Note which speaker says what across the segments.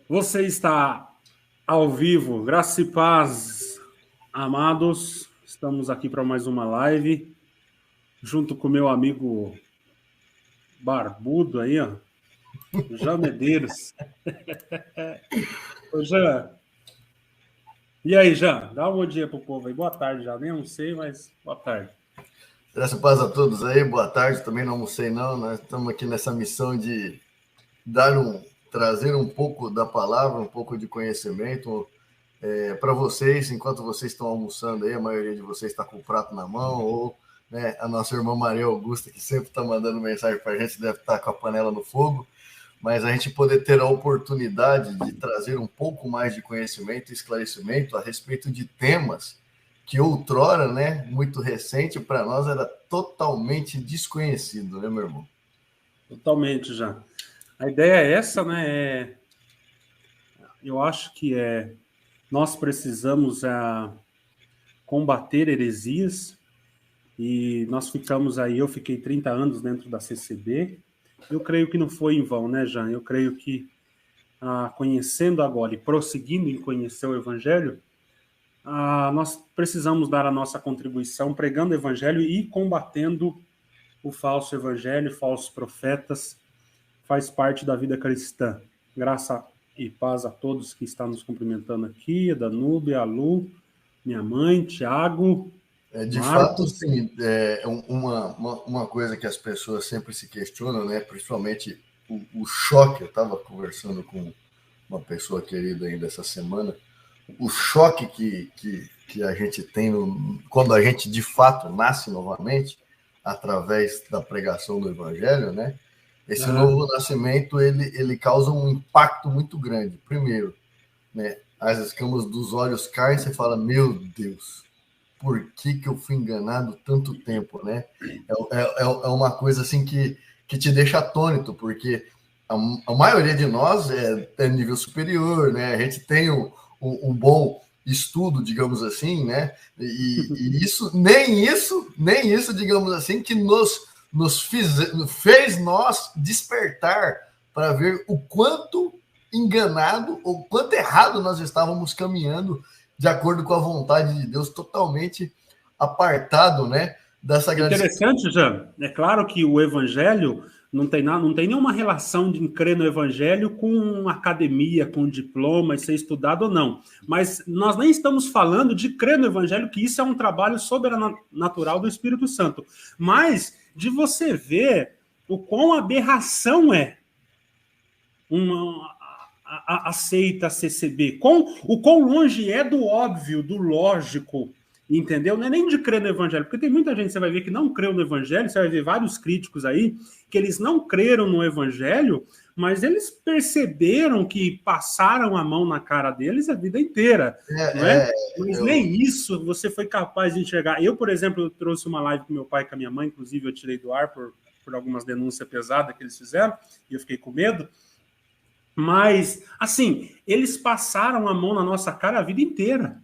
Speaker 1: Você está ao vivo, graça e paz, amados. Estamos aqui para mais uma live, junto com meu amigo barbudo aí, ó, Jean Medeiros. Ô, Jean. E aí, Jean? Dá um bom dia pro povo aí. Boa tarde já, nem almocei, mas boa tarde.
Speaker 2: Graça e paz a todos aí, boa tarde. Também não almocei, não. Nós estamos aqui nessa missão de trazer um pouco da palavra, um pouco de conhecimento para vocês, enquanto vocês estão almoçando aí. A maioria de vocês está com o prato na mão, ou né, a nossa irmã Maria Augusta, que sempre está mandando mensagem para a gente, deve estar com a panela no fogo. Mas a gente poder ter a oportunidade de trazer um pouco mais de conhecimento e esclarecimento a respeito de temas que outrora, né, muito recente, para nós era totalmente desconhecido, né, meu irmão?
Speaker 1: Totalmente, já. A ideia é essa, né? Eu acho que nós precisamos combater heresias, e nós ficamos aí, eu fiquei 30 anos dentro da CCB. Eu creio que não foi em vão, né, Jean? Eu creio que, conhecendo agora e prosseguindo em conhecer o Evangelho, nós precisamos dar a nossa contribuição pregando o Evangelho e combatendo o falso Evangelho, falsos profetas. Faz parte da vida cristã. Graça e paz a todos que estão nos cumprimentando aqui, a Danúbia, a Lu, minha mãe, Tiago,
Speaker 2: De
Speaker 1: Marcos.
Speaker 2: fato, sim, uma coisa que as pessoas sempre se questionam, né? Principalmente o choque. Eu estava conversando com uma pessoa querida ainda essa semana, o choque que a gente tem quando a gente de fato nasce novamente através da pregação do Evangelho, né? Esse novo nascimento ele causa um impacto muito grande. Primeiro, né? As escamas dos olhos caem, você fala, meu Deus, por que eu fui enganado tanto tempo, né? É uma coisa assim que te deixa atônito, porque a maioria de nós é nível superior, né? A gente tem um bom estudo, digamos assim, né? E isso, nem isso, digamos assim, que fez nós despertar para ver o quanto enganado ou quanto errado nós estávamos caminhando de acordo com a vontade de Deus, totalmente apartado, né, dessa grande...
Speaker 1: Interessante, Jean. É claro que o Evangelho não tem nenhuma relação de crer no Evangelho com academia, com diploma e ser estudado ou não. Mas nós nem estamos falando de crer no Evangelho, que isso é um trabalho sobrenatural do Espírito Santo. Mas de você ver o quão aberração é a seita CCB, o quão longe é do óbvio, do lógico, entendeu? Não é nem de crer no Evangelho, porque tem muita gente, você vai ver, que não creu no Evangelho, você vai ver vários críticos aí, que eles não creram no Evangelho, mas eles perceberam que passaram a mão na cara deles a vida inteira, não é? Mas nem isso você foi capaz de enxergar. Eu, por exemplo, eu trouxe uma live com meu pai e com a minha mãe, inclusive eu tirei do ar por algumas denúncias pesadas que eles fizeram, e eu fiquei com medo. Mas, assim, eles passaram a mão na nossa cara a vida inteira.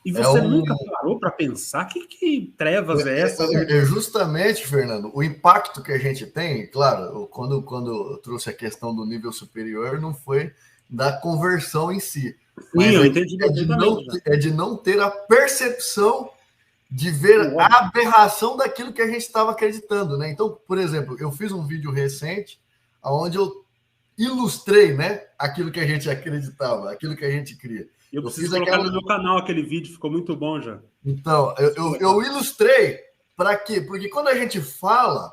Speaker 1: E você nunca parou para pensar que trevas é essa?
Speaker 2: Justamente, Fernando, o impacto que a gente tem, claro, quando eu trouxe a questão do nível superior, não foi da conversão em si. Mas
Speaker 1: eu entendi
Speaker 2: é de não ter a percepção de ver a aberração daquilo que a gente estava acreditando, né? Então, por exemplo, eu fiz um vídeo recente onde eu ilustrei, né, aquilo que a gente acreditava, aquilo que a gente cria.
Speaker 1: Eu preciso colocar no meu canal aquele vídeo, ficou muito bom já.
Speaker 2: Então, eu ilustrei para quê? Porque quando a gente fala,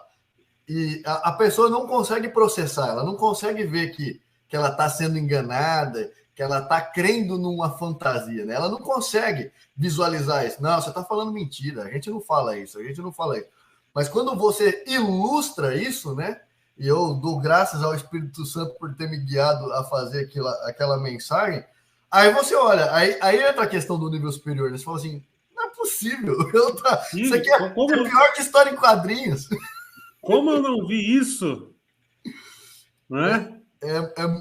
Speaker 2: e a pessoa não consegue processar, ela não consegue ver que ela está sendo enganada, que ela está crendo numa fantasia, né? Ela não consegue visualizar isso. Não, você está falando mentira, a gente não fala isso. Mas quando você ilustra isso, né? E eu dou graças ao Espírito Santo por ter me guiado a fazer aquela mensagem. Aí você olha, aí entra a questão do nível superior. Você fala assim, não é possível. Isso aqui é pior que história em quadrinhos.
Speaker 1: Como eu não vi isso? Né?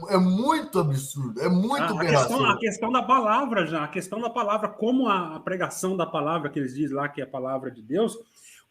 Speaker 2: É muito absurdo, é muito aberração.
Speaker 1: A questão da palavra, já, a questão da palavra, como a pregação da palavra que eles dizem lá, que é a palavra de Deus,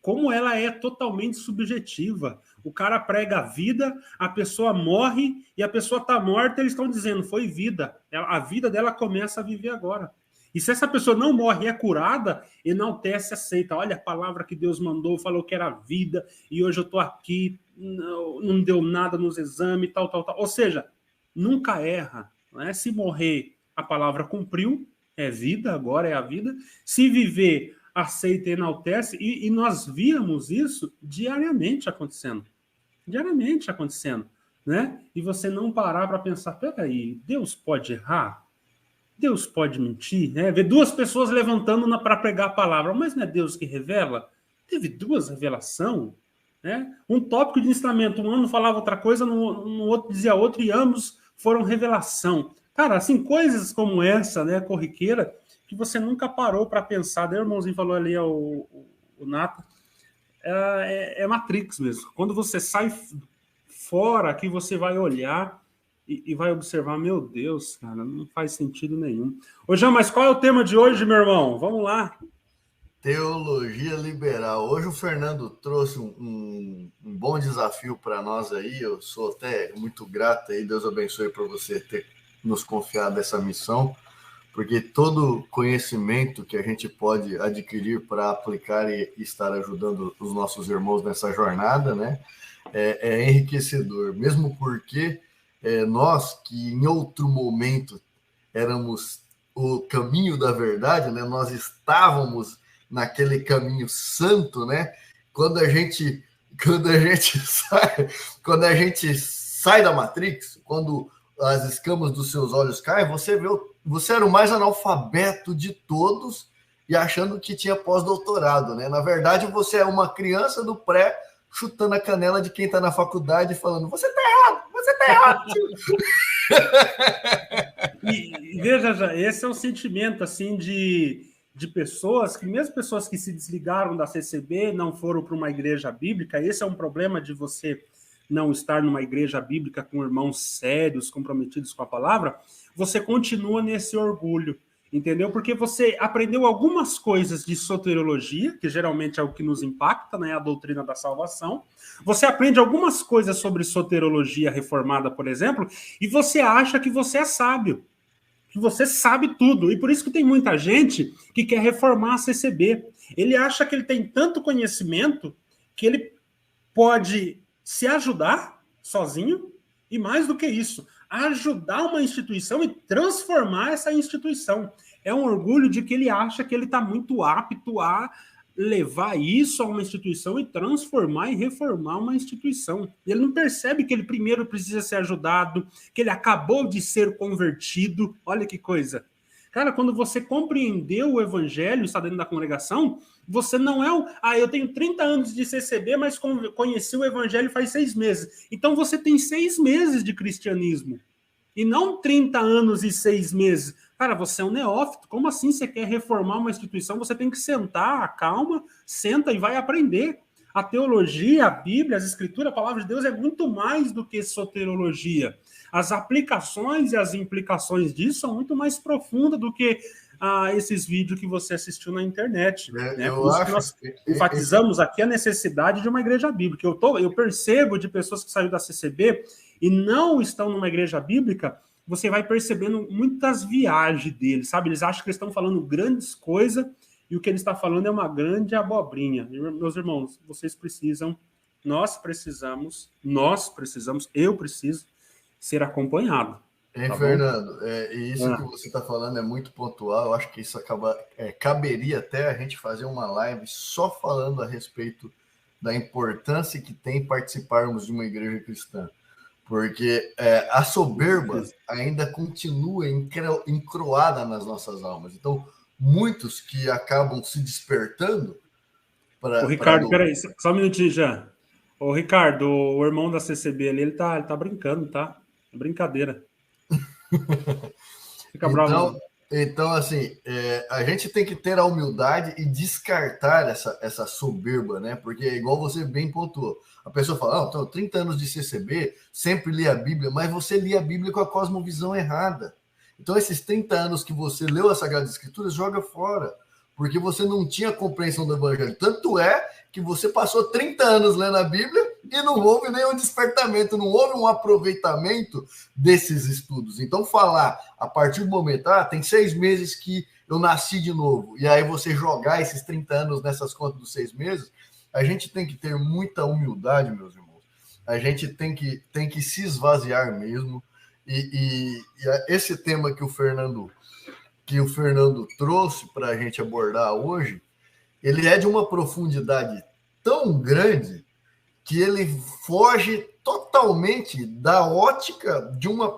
Speaker 1: como ela é totalmente subjetiva. O cara prega a vida, a pessoa morre e a pessoa está morta, eles estão dizendo, foi vida. A vida dela começa a viver agora. E se essa pessoa não morre e é curada, enaltece, aceita. Olha a palavra que Deus mandou, falou que era vida, e hoje eu estou aqui, não deu nada nos exames, tal. Ou seja, nunca erra. Né? Se morrer, a palavra cumpriu, é vida, agora é a vida. Se viver, aceita e enaltece, e nós víamos isso diariamente acontecendo. Diariamente acontecendo. Né? E você não parar para pensar, peraí, Deus pode errar? Deus pode mentir, né? Ver duas pessoas levantando para pregar a palavra, mas não é Deus que revela? Teve duas revelações, né? Um tópico de ensinamento, um ano falava outra coisa, no outro dizia outra, e ambos foram revelação. Cara, assim, coisas como essa, né, corriqueira, que você nunca parou para pensar. Daí o irmãozinho falou ali, o Nata, é Matrix mesmo. Quando você sai fora, que você vai olhar e vai observar, meu Deus, cara, não faz sentido nenhum. Ô, Jean, mas qual é o tema de hoje, meu irmão? Vamos lá.
Speaker 2: Teologia liberal. Hoje o Fernando trouxe um bom desafio para nós aí. Eu sou até muito grato aí. Deus abençoe por você ter nos confiado essa missão, porque todo conhecimento que a gente pode adquirir para aplicar e estar ajudando os nossos irmãos nessa jornada, né, é enriquecedor, mesmo porque nós que em outro momento éramos o caminho da verdade, né? Nós estávamos naquele caminho santo, né? Quando a gente sai da Matrix, quando as escamas dos seus olhos caem, você era o mais analfabeto de todos e achando que tinha pós-doutorado, né? Na verdade, você é uma criança do pré chutando a canela de quem está na faculdade e falando, você está errado, você está errado, tio.
Speaker 1: E veja, já, esse é o sentimento, assim, de pessoas, que mesmo pessoas que se desligaram da CCB, não foram para uma igreja bíblica, esse é um problema de você não estar numa igreja bíblica com irmãos sérios, comprometidos com a palavra, você continua nesse orgulho, entendeu? Porque você aprendeu algumas coisas de soteriologia, que geralmente é o que nos impacta, né? A doutrina da salvação. Você aprende algumas coisas sobre soteriologia reformada, por exemplo, e você acha que você é sábio, que você sabe tudo. E por isso que tem muita gente que quer reformar a CCB. Ele acha que ele tem tanto conhecimento que ele pode se ajudar sozinho e, mais do que isso, ajudar uma instituição e transformar essa instituição. É um orgulho de que ele acha que ele está muito apto a levar isso a uma instituição e transformar e reformar uma instituição. Ele não percebe que ele primeiro precisa ser ajudado, que ele acabou de ser convertido. Olha que coisa. Cara, quando você compreendeu o evangelho, está dentro da congregação, você não é eu tenho 30 anos de CCB, mas conheci o evangelho faz 6 meses. Então você tem 6 meses de cristianismo. E não 30 anos e 6 meses. Cara, você é um neófito. Como assim você quer reformar uma instituição? Você tem que sentar, calma, senta e vai aprender. A teologia, a Bíblia, as escrituras, a palavra de Deus é muito mais do que soteriologia. As aplicações e as implicações disso são muito mais profundas do que esses vídeos que você assistiu na internet. Né? Por isso que nós enfatizamos aqui a necessidade de uma igreja bíblica. Eu percebo de pessoas que saíram da CCB e não estão numa igreja bíblica, você vai percebendo muitas viagens deles, sabe? Eles acham que eles estão falando grandes coisas e o que ele está falando é uma grande abobrinha. Meus irmãos, vocês precisam, eu preciso ser acompanhado.
Speaker 2: Tá, Fernando, isso que você está falando é muito pontual. Eu acho que isso caberia até a gente fazer uma live só falando a respeito da importância que tem participarmos de uma igreja cristã. Porque a soberba ainda continua encroada nas nossas almas. Então, muitos que acabam se despertando para...
Speaker 1: Ô, Ricardo, peraí, só um minutinho já. Ô, Ricardo, o irmão da CCB ali, ele tá brincando, tá? É brincadeira. Fica bravo.
Speaker 2: Então, assim, a gente tem que ter a humildade e descartar essa soberba, né? Porque, igual você bem pontuou, a pessoa fala, então, 30 anos de CCB, sempre li a Bíblia, mas você lia a Bíblia com a cosmovisão errada. Então, esses 30 anos que você leu as Sagradas Escrituras, joga fora, porque você não tinha compreensão do Evangelho. Tanto é que você passou 30 anos lendo a Bíblia e não houve nenhum despertamento, não houve um aproveitamento desses estudos. Então, falar a partir do momento, tem 6 meses que eu nasci de novo, e aí você jogar esses 30 anos nessas contas dos 6 meses, a gente tem que ter muita humildade, meus irmãos. A gente tem que se esvaziar mesmo. E esse tema que o Fernando trouxe para a gente abordar hoje, ele é de uma profundidade tão grande que ele foge totalmente da ótica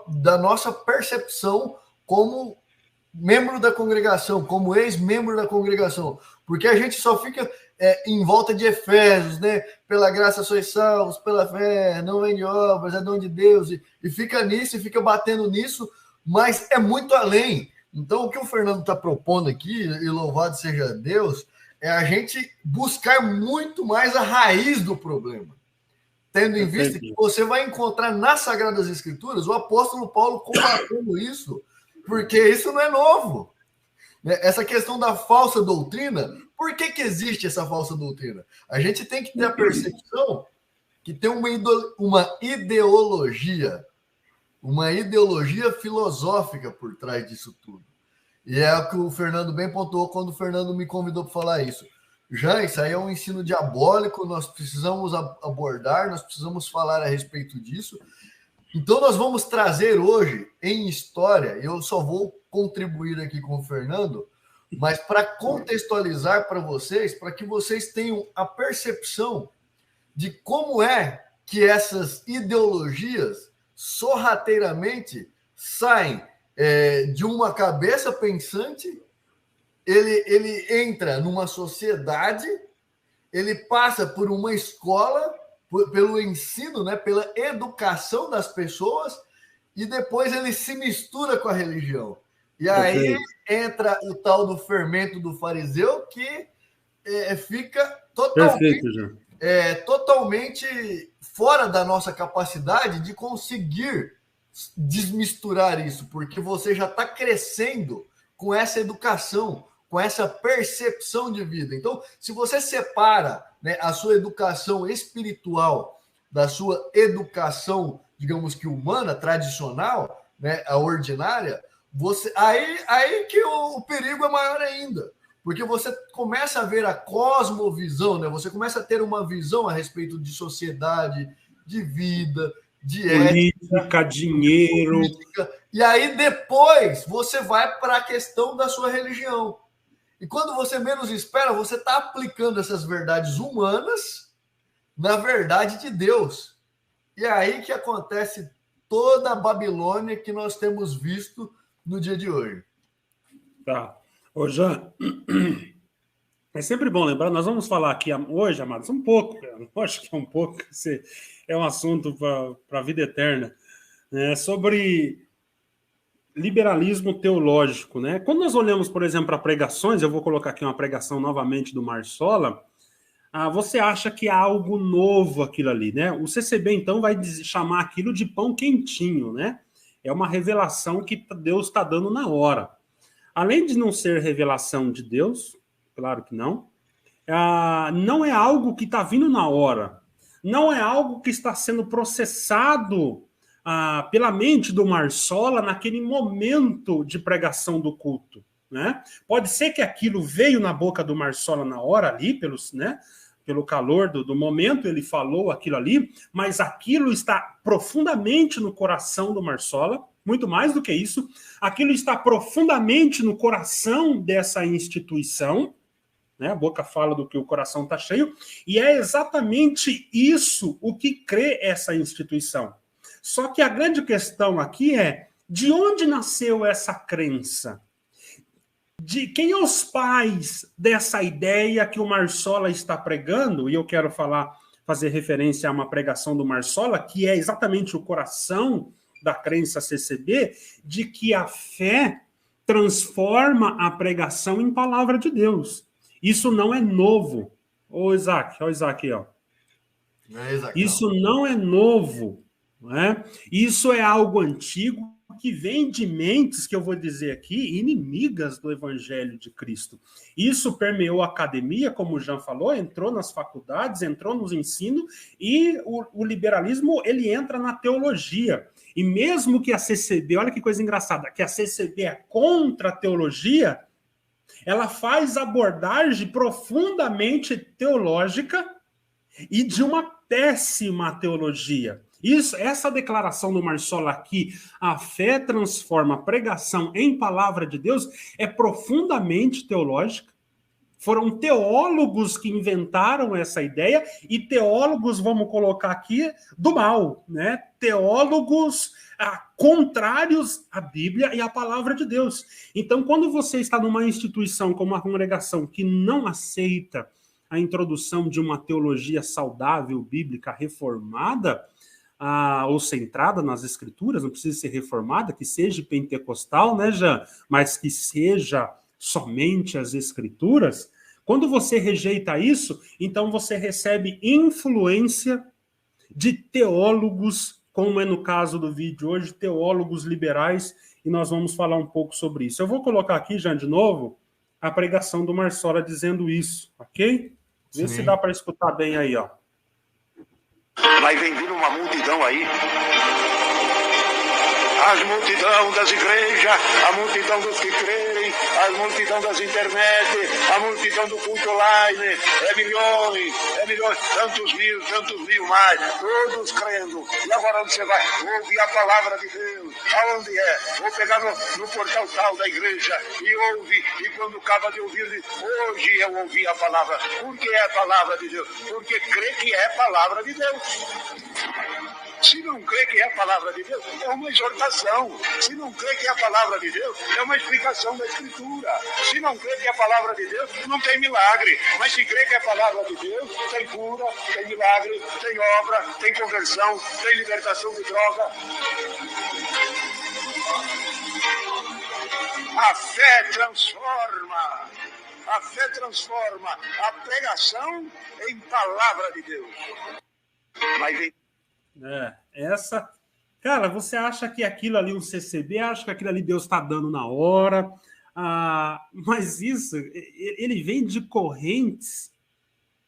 Speaker 2: da nossa percepção como membro da congregação, como ex-membro da congregação, porque a gente só fica em volta de Efésios, né? Pela graça sois salvos, pela fé, não vem de obras, é dom de Deus, e fica nisso, e fica batendo nisso, mas é muito além. Então, o que o Fernando está propondo aqui, e louvado seja Deus, é a gente buscar muito mais a raiz do problema, tendo em vista que você vai encontrar nas Sagradas Escrituras o apóstolo Paulo combatendo isso, porque isso não é novo. Essa questão da falsa doutrina, por que existe essa falsa doutrina? A gente tem que ter a percepção que tem uma ideologia filosófica por trás disso tudo. E é o que o Fernando bem pontuou quando o Fernando me convidou para falar isso. Já, isso aí é um ensino diabólico, nós precisamos abordar, nós precisamos falar a respeito disso. Então, nós vamos trazer hoje, em história, eu só vou contribuir aqui com o Fernando, mas para contextualizar para vocês, para que vocês tenham a percepção de como é que essas ideologias sorrateiramente saem de uma cabeça pensante, ele entra numa sociedade, ele passa por uma escola, pelo ensino, né, pela educação das pessoas, e depois ele se mistura com a religião. E aí entra o tal do fermento do fariseu, que fica totalmente fora da nossa capacidade de conseguir desmisturar isso, porque você já está crescendo com essa educação, com essa percepção de vida. Então, se você separa, né, a sua educação espiritual da sua educação, digamos que humana, tradicional, né, a ordinária, aí que o perigo é maior ainda, porque você começa a ver a cosmovisão, né? Você começa a ter uma visão a respeito de sociedade, de vida, de
Speaker 1: política, dinheiro.
Speaker 2: Política, e aí depois você vai para a questão da sua religião. E quando você menos espera, você está aplicando essas verdades humanas na verdade de Deus. E é aí que acontece toda a Babilônia que nós temos visto no dia de hoje.
Speaker 1: Tá. Ô, Jean, é sempre bom lembrar, nós vamos falar aqui hoje, amados, um pouco, eu acho que é um pouco, é um assunto para a vida eterna, né, sobre liberalismo teológico, né? Quando nós olhamos, por exemplo, para pregações, eu vou colocar aqui uma pregação novamente do Marsola, você acha que há algo novo aquilo ali, né? O CCB, então, vai chamar aquilo de pão quentinho, né? É uma revelação que Deus está dando na hora. Além de não ser revelação de Deus, claro que não, não é algo que está vindo na hora, não é algo que está sendo processado pela mente do Marsola naquele momento de pregação do culto, né? Pode ser que aquilo veio na boca do Marsola na hora ali, pelo calor do momento, ele falou aquilo ali, mas aquilo está profundamente no coração do Marsola, muito mais do que isso, aquilo está profundamente no coração dessa instituição, né? A boca fala do que o coração está cheio, e é exatamente isso o que crê essa instituição. Só que a grande questão aqui é, de onde nasceu essa crença? De quem são os pais dessa ideia que o Marsola está pregando? E eu quero fazer referência a uma pregação do Marsola, que é exatamente o coração da crença CCB, de que a fé transforma a pregação em palavra de Deus. Isso não é novo. Ô, Isaac, olha o Isaac aí, ó. Isso não é novo. Não é? Isso é algo antigo que vem de mentes, que eu vou dizer aqui, inimigas do Evangelho de Cristo. Isso permeou a academia, como o Jean falou, entrou nas faculdades, entrou nos ensinos, e o liberalismo, ele entra na teologia. E mesmo que a CCB, olha que coisa engraçada, que a CCB é contra a teologia, ela faz abordagem profundamente teológica e de uma péssima teologia. Essa declaração do Marsola aqui, a fé transforma a pregação em palavra de Deus, é profundamente teológica. Foram teólogos que inventaram essa ideia, e teólogos, vamos colocar aqui, do mal, né? Teólogos contrários à Bíblia e à palavra de Deus. Então, quando você está numa instituição como uma congregação que não aceita a introdução de uma teologia saudável, bíblica, reformada, ou centrada nas Escrituras, não precisa ser reformada, que seja pentecostal, né, Jean? Mas que seja somente as Escrituras. Quando você rejeita isso, então você recebe influência de teólogos, como é no caso do vídeo hoje, teólogos liberais, e nós vamos falar um pouco sobre isso. Eu vou colocar aqui, Jean, de novo, a pregação do Marsola dizendo isso, ok? Vê se dá para escutar bem aí, ó.
Speaker 3: Vai vem vindo uma multidão aí. As multidão das igrejas, a multidão dos que crerem, a multidão das internet, a multidão do culto online, é milhões, tantos mil mais, todos crendo. E agora onde você vai? Ouvir a palavra de Deus. Aonde é? Vou pegar no portal tal da igreja e ouve. E quando acaba de ouvir, hoje eu ouvi a palavra. Por que é a palavra de Deus? Porque crê que é a palavra de Deus. Se não crê que é a palavra de Deus, é uma exortação. Se não crê que é a palavra de Deus, é uma explicação da Escritura. Se não crê que é a palavra de Deus, não tem milagre. Mas se crê que é a palavra de Deus, tem cura, tem milagre, tem obra, tem conversão, tem libertação de droga. A fé transforma. A fé transforma a pregação em palavra de Deus. Mas vem...
Speaker 1: Cara, você acha que aquilo ali, um CCB, acha que aquilo ali Deus está dando na hora, mas isso, ele vem de correntes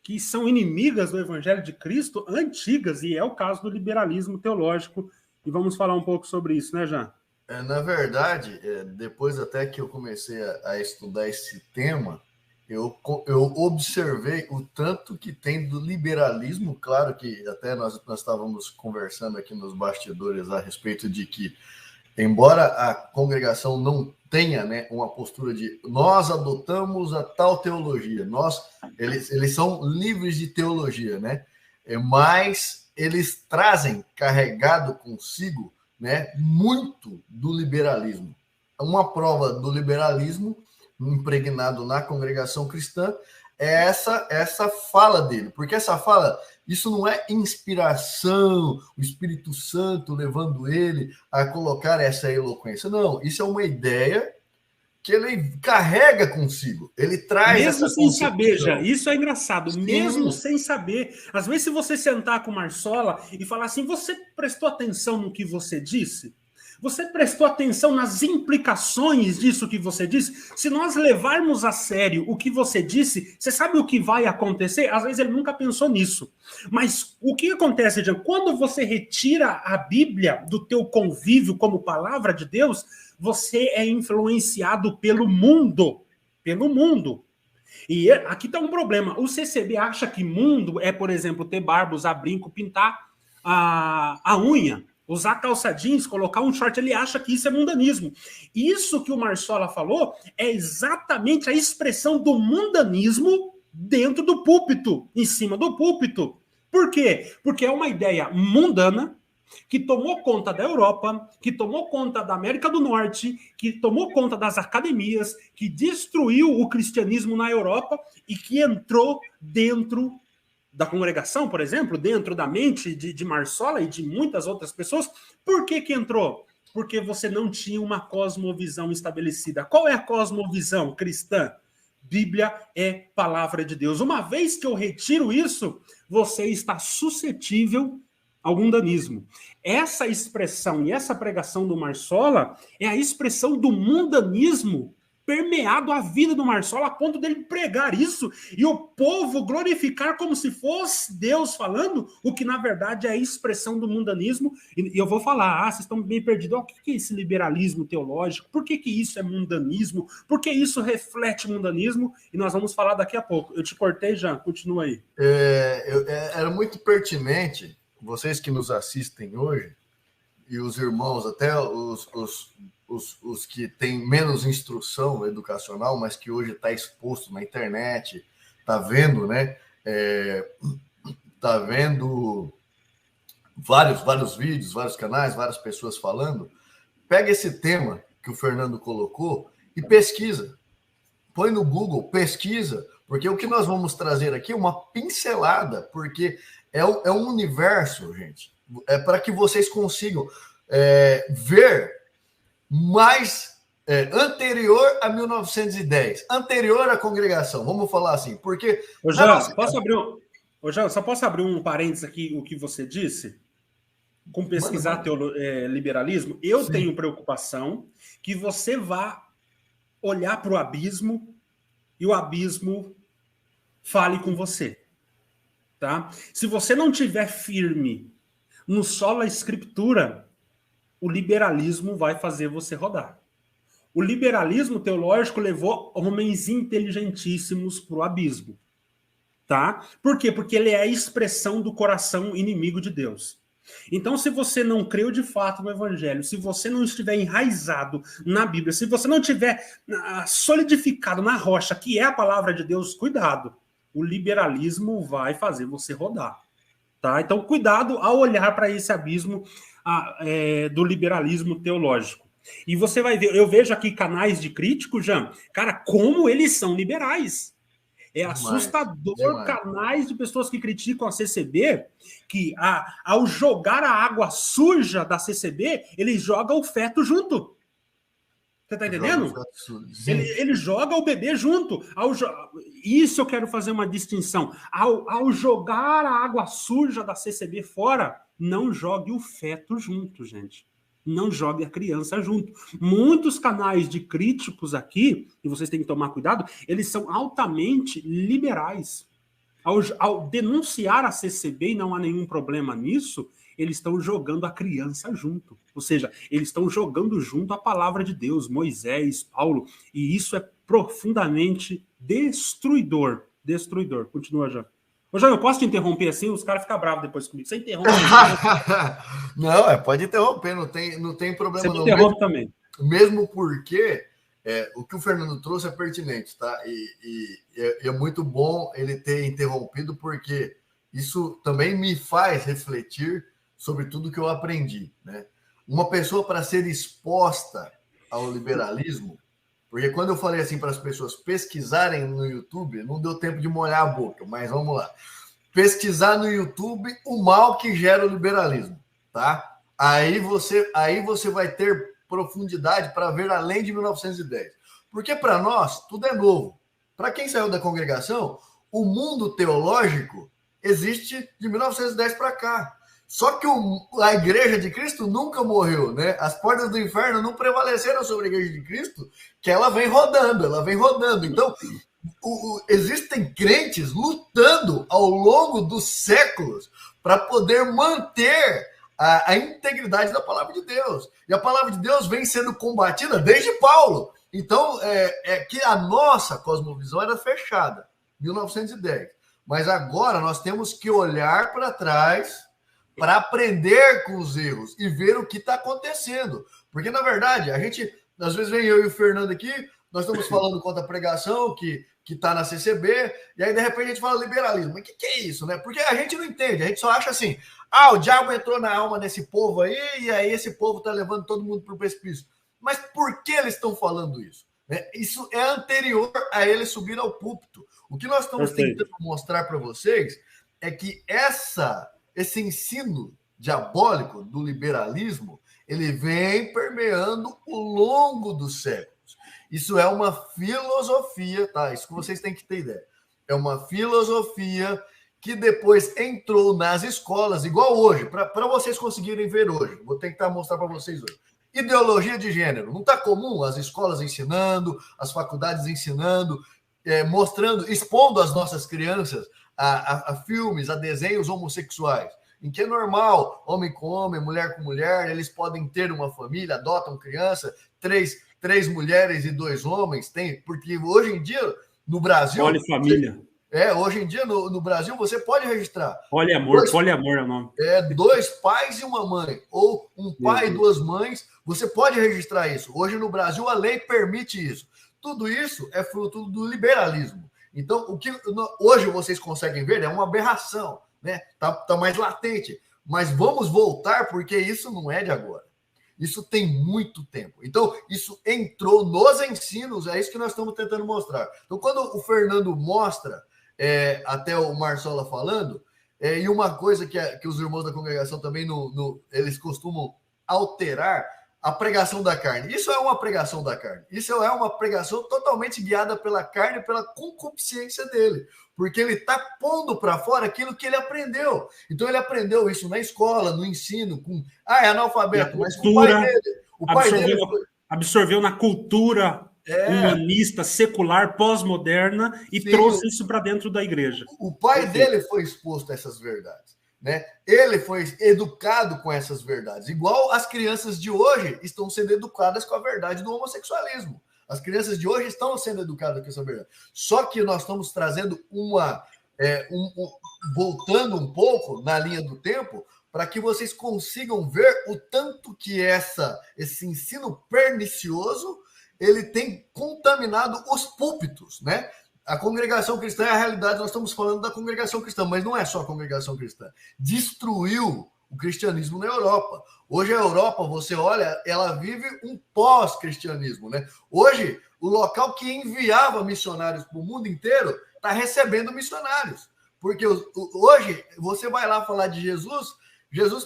Speaker 1: que são inimigas do Evangelho de Cristo, antigas, e é o caso do liberalismo teológico, e vamos falar um pouco sobre isso, né, Jean?
Speaker 2: Na verdade, depois até que eu comecei a estudar esse tema, eu observei o tanto que tem do liberalismo. Claro que até nós estávamos conversando aqui nos bastidores a respeito de que, embora a congregação não tenha, né, uma postura de nós adotamos a tal teologia, eles são livres de teologia, né? Mas eles trazem carregado consigo, né, muito do liberalismo. Uma prova do liberalismo impregnado na congregação cristã é essa fala dele, porque essa fala, isso não é inspiração, o Espírito Santo levando ele a colocar essa eloquência, não, isso é uma ideia que ele carrega consigo, ele traz
Speaker 1: mesmo
Speaker 2: essa
Speaker 1: sem saber, já,
Speaker 2: concepção.
Speaker 1: isso é engraçado,
Speaker 2: Sim.
Speaker 1: Mesmo sem saber, às vezes se você sentar com o Marsola e falar assim, você prestou atenção no que você disse? Você prestou atenção nas implicações disso que você disse? Se nós levarmos a sério o que você disse, você sabe o que vai acontecer? Às vezes ele nunca pensou nisso. Mas o que acontece, Jean? Quando você retira a Bíblia do teu convívio como palavra de Deus, você é influenciado pelo mundo. Pelo mundo. E aqui está um problema. O CCB acha que mundo é, por exemplo, ter barba, usar brinco, pintar a unha. Usar calça jeans, colocar um short, ele acha que isso é mundanismo. Isso que o Marsola falou é exatamente a expressão do mundanismo dentro do púlpito, em cima do púlpito. Por quê? Porque é uma ideia mundana que tomou conta da Europa, que tomou conta da América do Norte, que tomou conta das academias, que destruiu o cristianismo na Europa e que entrou dentro da congregação, por exemplo, dentro da mente de Marsola e de muitas outras pessoas. Por que entrou? Porque você não tinha uma cosmovisão estabelecida. Qual é a cosmovisão cristã? Bíblia é palavra de Deus. Uma vez que eu retiro isso, você está suscetível ao mundanismo. Essa expressão e essa pregação do Marsolla é a expressão do mundanismo permeado a vida do Marsolla, a ponto dele pregar isso e o povo glorificar como se fosse Deus falando, o que na verdade é a expressão do mundanismo. E eu vou falar, vocês estão bem perdidos, o que é esse liberalismo teológico? Por que isso é mundanismo? Por que isso reflete mundanismo? E nós vamos falar daqui a pouco. Eu te cortei, Jean, continua aí.
Speaker 2: Era muito pertinente, vocês que nos assistem hoje, e os irmãos, até os que têm menos instrução educacional, mas que hoje está exposto na internet, está vendo, né? Está vendo vários vídeos, vários canais, várias pessoas falando. Pega esse tema que o Fernando colocou e pesquisa. Põe no Google, pesquisa, porque o que nós vamos trazer aqui é uma pincelada, porque é um universo, gente, para que vocês consigam ver mais anterior a 1910, anterior à congregação, vamos falar assim, porque...
Speaker 1: Só posso abrir um parênteses aqui, o que você disse? Com pesquisar liberalismo, eu tenho preocupação que você vá olhar para o abismo e o abismo fale com você. Tá? Se você não tiver firme no sola escritura, o liberalismo vai fazer você rodar. O liberalismo teológico levou homens inteligentíssimos para o abismo. Tá? Por quê? Porque ele é a expressão do coração inimigo de Deus. Então, se você não creu de fato no Evangelho, se você não estiver enraizado na Bíblia, se você não estiver solidificado na rocha, que é a palavra de Deus, cuidado. O liberalismo vai fazer você rodar. Tá? Então, cuidado ao olhar para esse abismo do liberalismo teológico. E você vai ver, eu vejo aqui canais de críticos, Jean, cara, como eles são liberais. É assustador canais de pessoas que criticam a CCB, que ao jogar a água suja da CCB, ele joga o feto junto. Você tá entendendo? Ele joga o bebê junto. Isso eu quero fazer uma distinção. Ao jogar a água suja da CCB fora, não jogue o feto junto, gente. Não jogue a criança junto. Muitos canais de críticos aqui, e vocês têm que tomar cuidado, eles são altamente liberais. Ao denunciar a CCB, e não há nenhum problema nisso, eles estão jogando a criança junto. Ou seja, eles estão jogando junto a palavra de Deus, Moisés, Paulo, e isso é profundamente destruidor. Destruidor. Continua, já. Ô, João, eu posso te interromper assim? Os caras ficam bravos depois comigo. Você interrompe.
Speaker 2: Não, pode interromper, não tem problema.
Speaker 1: Você interrompe também.
Speaker 2: Mesmo porque o que o Fernando trouxe é pertinente, tá? E é muito bom ele ter interrompido, porque isso também me faz refletir sobre tudo que eu aprendi, né? Uma pessoa, para ser exposta ao liberalismo, porque quando eu falei assim para as pessoas pesquisarem no YouTube, não deu tempo de molhar a boca, mas vamos lá. Pesquisar no YouTube o mal que gera o liberalismo, tá? Aí você vai ter profundidade para ver além de 1910. Porque para nós tudo é novo. Para quem saiu da congregação, o mundo teológico existe de 1910 para cá. Só que a Igreja de Cristo nunca morreu, né? As portas do inferno não prevaleceram sobre a Igreja de Cristo, que ela vem rodando. Então, existem crentes lutando ao longo dos séculos para poder manter a integridade da palavra de Deus. E a palavra de Deus vem sendo combatida desde Paulo. Então, que a nossa cosmovisão era fechada, 1910. Mas agora nós temos que olhar para trás para aprender com os erros e ver o que está acontecendo. Porque, na verdade, a gente, às vezes vem eu e o Fernando aqui, nós estamos falando contra a pregação, que está na CCB, e aí, de repente, a gente fala liberalismo. Mas o que é isso, né? Porque a gente não entende, a gente só acha assim, o diabo entrou na alma desse povo aí, e aí esse povo está levando todo mundo para o precipício. Mas por que eles estão falando isso? Isso é anterior a eles subir ao púlpito. O que nós estamos tentando mostrar para vocês é que esse ensino diabólico do liberalismo, ele vem permeando ao longo dos séculos. Isso é uma filosofia, tá? Isso que vocês têm que ter ideia. É uma filosofia que depois entrou nas escolas, igual hoje, para vocês conseguirem ver hoje. Vou tentar mostrar para vocês hoje. Ideologia de gênero. Não está comum as escolas ensinando, as faculdades ensinando, mostrando, expondo as nossas crianças a filmes, a desenhos homossexuais, em que é normal, homem com homem, mulher com mulher, eles podem ter uma família, adotam criança, três mulheres e 2 homens, porque hoje em dia, no Brasil...
Speaker 1: Polifamília.
Speaker 2: Hoje em dia, no Brasil, você pode registrar...
Speaker 1: Poliamor é o nome.
Speaker 2: 2 pais e uma mãe, ou um pai e 2 mães, você pode registrar isso. Hoje, no Brasil, a lei permite isso. Tudo isso é fruto do liberalismo. Então, o que hoje vocês conseguem ver é uma aberração, né? Tá mais latente. Mas vamos voltar, porque isso não é de agora. Isso tem muito tempo. Então, isso entrou nos ensinos, é isso que nós estamos tentando mostrar. Então, quando o Fernando mostra, até o Marsola falando, e uma coisa que os irmãos da congregação também eles costumam alterar, a pregação da carne. Isso é uma pregação da carne. Isso é uma pregação totalmente guiada pela carne e pela concupiscência dele. Porque ele está pondo para fora aquilo que ele aprendeu. Então, ele aprendeu isso na escola, no ensino, é analfabeto, mas com o pai dele...
Speaker 1: Absorveu na cultura humanista, secular, pós-moderna e trouxe isso para dentro da igreja.
Speaker 2: O pai dele foi exposto a essas verdades. Né? Ele foi educado com essas verdades, igual as crianças de hoje estão sendo educadas com a verdade do homossexualismo. As crianças de hoje estão sendo educadas com essa verdade. Só que nós estamos trazendo voltando um pouco na linha do tempo, para que vocês consigam ver o tanto que esse ensino pernicioso ele tem contaminado os púlpitos, né? A congregação cristã é a realidade, nós estamos falando da congregação cristã, mas não é só a congregação cristã. Destruiu o cristianismo na Europa. Hoje a Europa, você olha, ela vive um pós-cristianismo, né? Hoje, o local que enviava missionários para o mundo inteiro está recebendo missionários. Porque hoje, você vai lá falar de Jesus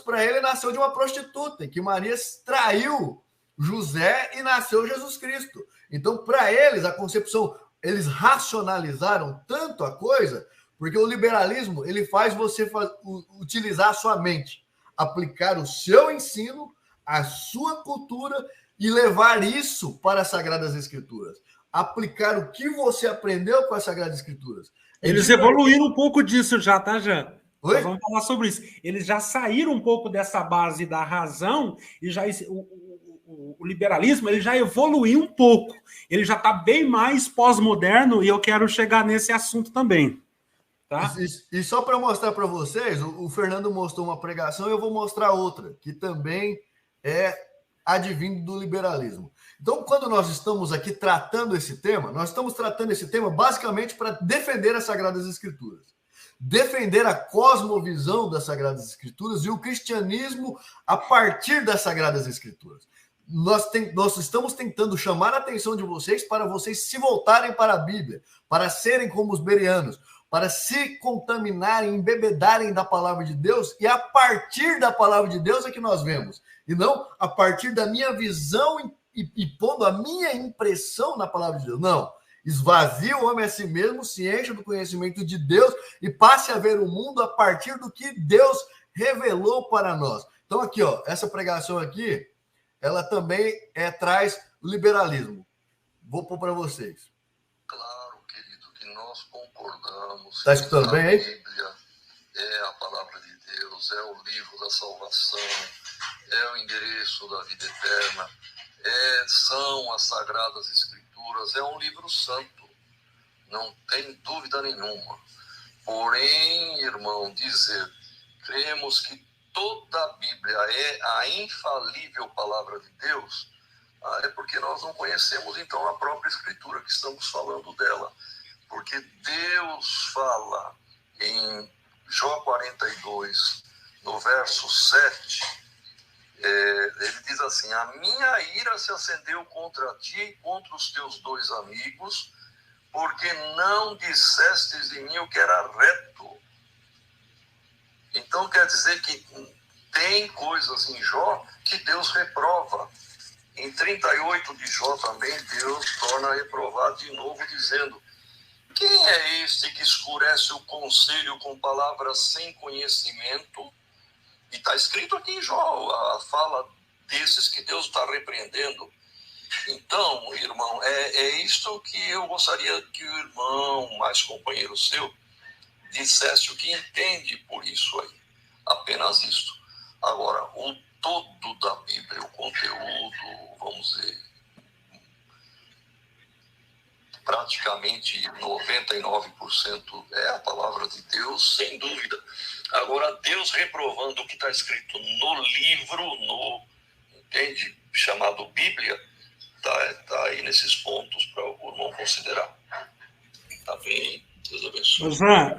Speaker 2: para ele nasceu de uma prostituta, em que Maria traiu José e nasceu Jesus Cristo. Então, para eles, a concepção... Eles racionalizaram tanto a coisa, porque o liberalismo ele faz você utilizar a sua mente, aplicar o seu ensino, a sua cultura e levar isso para as Sagradas Escrituras. Aplicar o que você aprendeu com as Sagradas Escrituras.
Speaker 1: Eles evoluíram um pouco disso já, tá, Jean?
Speaker 2: Oi?
Speaker 1: Nós vamos falar sobre isso. Eles já saíram um pouco dessa base da razão e já... O liberalismo ele já evoluiu um pouco, ele já está bem mais pós-moderno e eu quero chegar nesse assunto também. Tá?
Speaker 2: E só para mostrar para vocês, o Fernando mostrou uma pregação, eu vou mostrar outra, que também é advindo do liberalismo. Então, quando nós estamos aqui tratando esse tema, nós estamos tratando esse tema basicamente para defender as Sagradas Escrituras. Defender a cosmovisão das Sagradas Escrituras e o cristianismo a partir das Sagradas Escrituras. Nós estamos tentando chamar a atenção de vocês para vocês se voltarem para a Bíblia, para serem como os bereanos, para se contaminarem, embebedarem da palavra de Deus, e a partir da palavra de Deus é que nós vemos, e não a partir da minha visão e pondo a minha impressão na palavra de Deus. Não, esvazie o homem a si mesmo, se encha do conhecimento de Deus e passe a ver o mundo a partir do que Deus revelou para nós. Então aqui, ó, essa pregação aqui, ela também traz o liberalismo. Vou pôr para vocês.
Speaker 4: Claro, querido, que nós concordamos.
Speaker 2: Está escutando bem aí?
Speaker 4: A Bíblia é a palavra de Deus, é o livro da salvação, é o endereço da vida eterna, são as Sagradas Escrituras, é um livro santo, não tem dúvida nenhuma. Porém, irmão, dizer, cremos que toda a Bíblia é a infalível palavra de Deus, é porque nós não conhecemos, então, a própria Escritura que estamos falando dela. Porque Deus fala em Jó 42, no verso 7, ele diz assim, a minha ira se acendeu contra ti e contra os teus 2 amigos, porque não dissestes de mim o que era reto. Então quer dizer que tem coisas em Jó que Deus reprova. Em 38 de Jó também Deus torna a reprovar de novo, dizendo quem é este que escurece o conselho com palavras sem conhecimento? E está escrito aqui em Jó, a fala desses que Deus está repreendendo. Então, irmão, é isto que eu gostaria que o irmão, mais companheiro seu, dissesse o que entende por isso aí. Apenas isto. Agora, o todo da Bíblia, o conteúdo, vamos dizer, praticamente 99% é a palavra de Deus, sem dúvida. Agora, Deus reprovando o que está escrito no livro, entende? Chamado Bíblia, tá aí nesses pontos para o irmão considerar. Tá bem? Deus abençoe.
Speaker 1: Jean,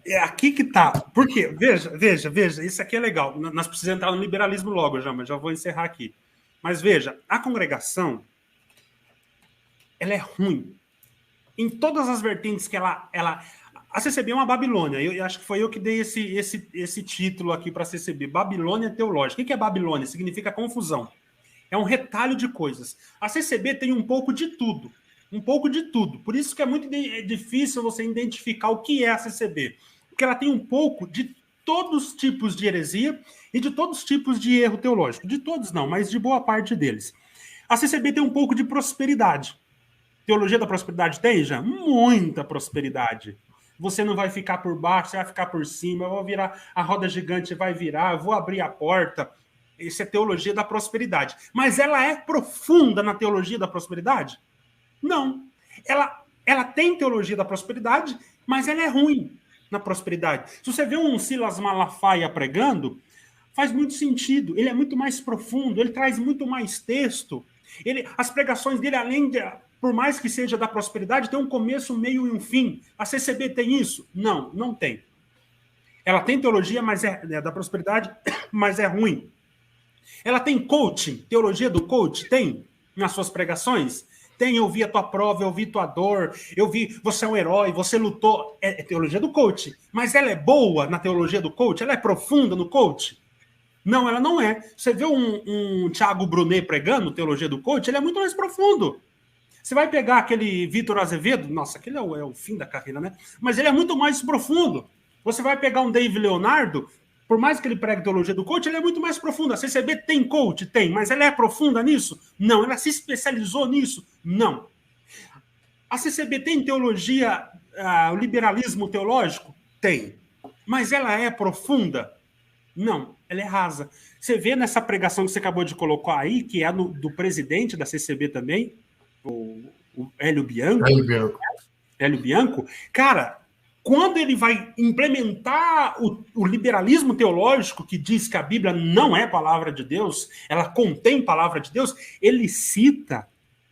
Speaker 1: é aqui que tá. Por quê? Veja, isso aqui é legal. Nós precisamos entrar no liberalismo logo, Jean, mas já vou encerrar aqui. Mas veja, a congregação, ela é ruim. Em todas as vertentes que ela a CCB é uma Babilônia. Eu acho que foi eu que dei esse título aqui para a CCB. Babilônia Teológica. O que é Babilônia? Significa confusão. É um retalho de coisas. A CCB tem um pouco de tudo. Um pouco de tudo. Por isso que é muito difícil você identificar o que é a CCB. Porque ela tem um pouco de todos os tipos de heresia e de todos os tipos de erro teológico. De todos não, mas de boa parte deles. A CCB tem um pouco de prosperidade. Teologia da prosperidade tem, já? Muita prosperidade. Você não vai ficar por baixo, você vai ficar por cima, eu vou virar, a roda gigante vai virar, eu vou abrir a porta. Isso é teologia da prosperidade. Mas ela é profunda na teologia da prosperidade? Não. Ela tem teologia da prosperidade, mas ela é ruim na prosperidade. Se você vê um Silas Malafaia pregando, faz muito sentido. Ele é muito mais profundo, ele traz muito mais texto. As pregações dele, além de... Por mais que seja da prosperidade, tem um começo, um meio e um fim. A CCB tem isso? Não, não tem. Ela tem teologia, mas é da prosperidade, mas é ruim. Ela tem coaching, teologia do coach? Tem nas suas pregações? Tem, eu vi a tua prova, eu vi tua dor, eu vi, você é um herói, você lutou. É teologia do coach. Mas ela é boa na teologia do coach? Ela é profunda no coach? Não, ela não é. Você vê um Thiago Brunet pregando teologia do coach, ele é muito mais profundo. Você vai pegar aquele Vitor Azevedo, nossa, aquele é o fim da carreira, né? Mas ele é muito mais profundo. Você vai pegar um Dave Leonardo, por mais que ele pregue teologia do coach, ele é muito mais profundo. A CCB tem coach? Tem, mas ela é profunda nisso? Não. Ela se especializou nisso? Não. A CCB tem teologia, o liberalismo teológico? Tem. Mas ela é profunda? Não, ela é rasa. Você vê nessa pregação que você acabou de colocar aí, que é do presidente da CCB também, o Hélio Bianco. Hélio Bianco. Cara, quando ele vai implementar o liberalismo teológico, que diz que a Bíblia não é palavra de Deus, ela contém palavra de Deus, ele cita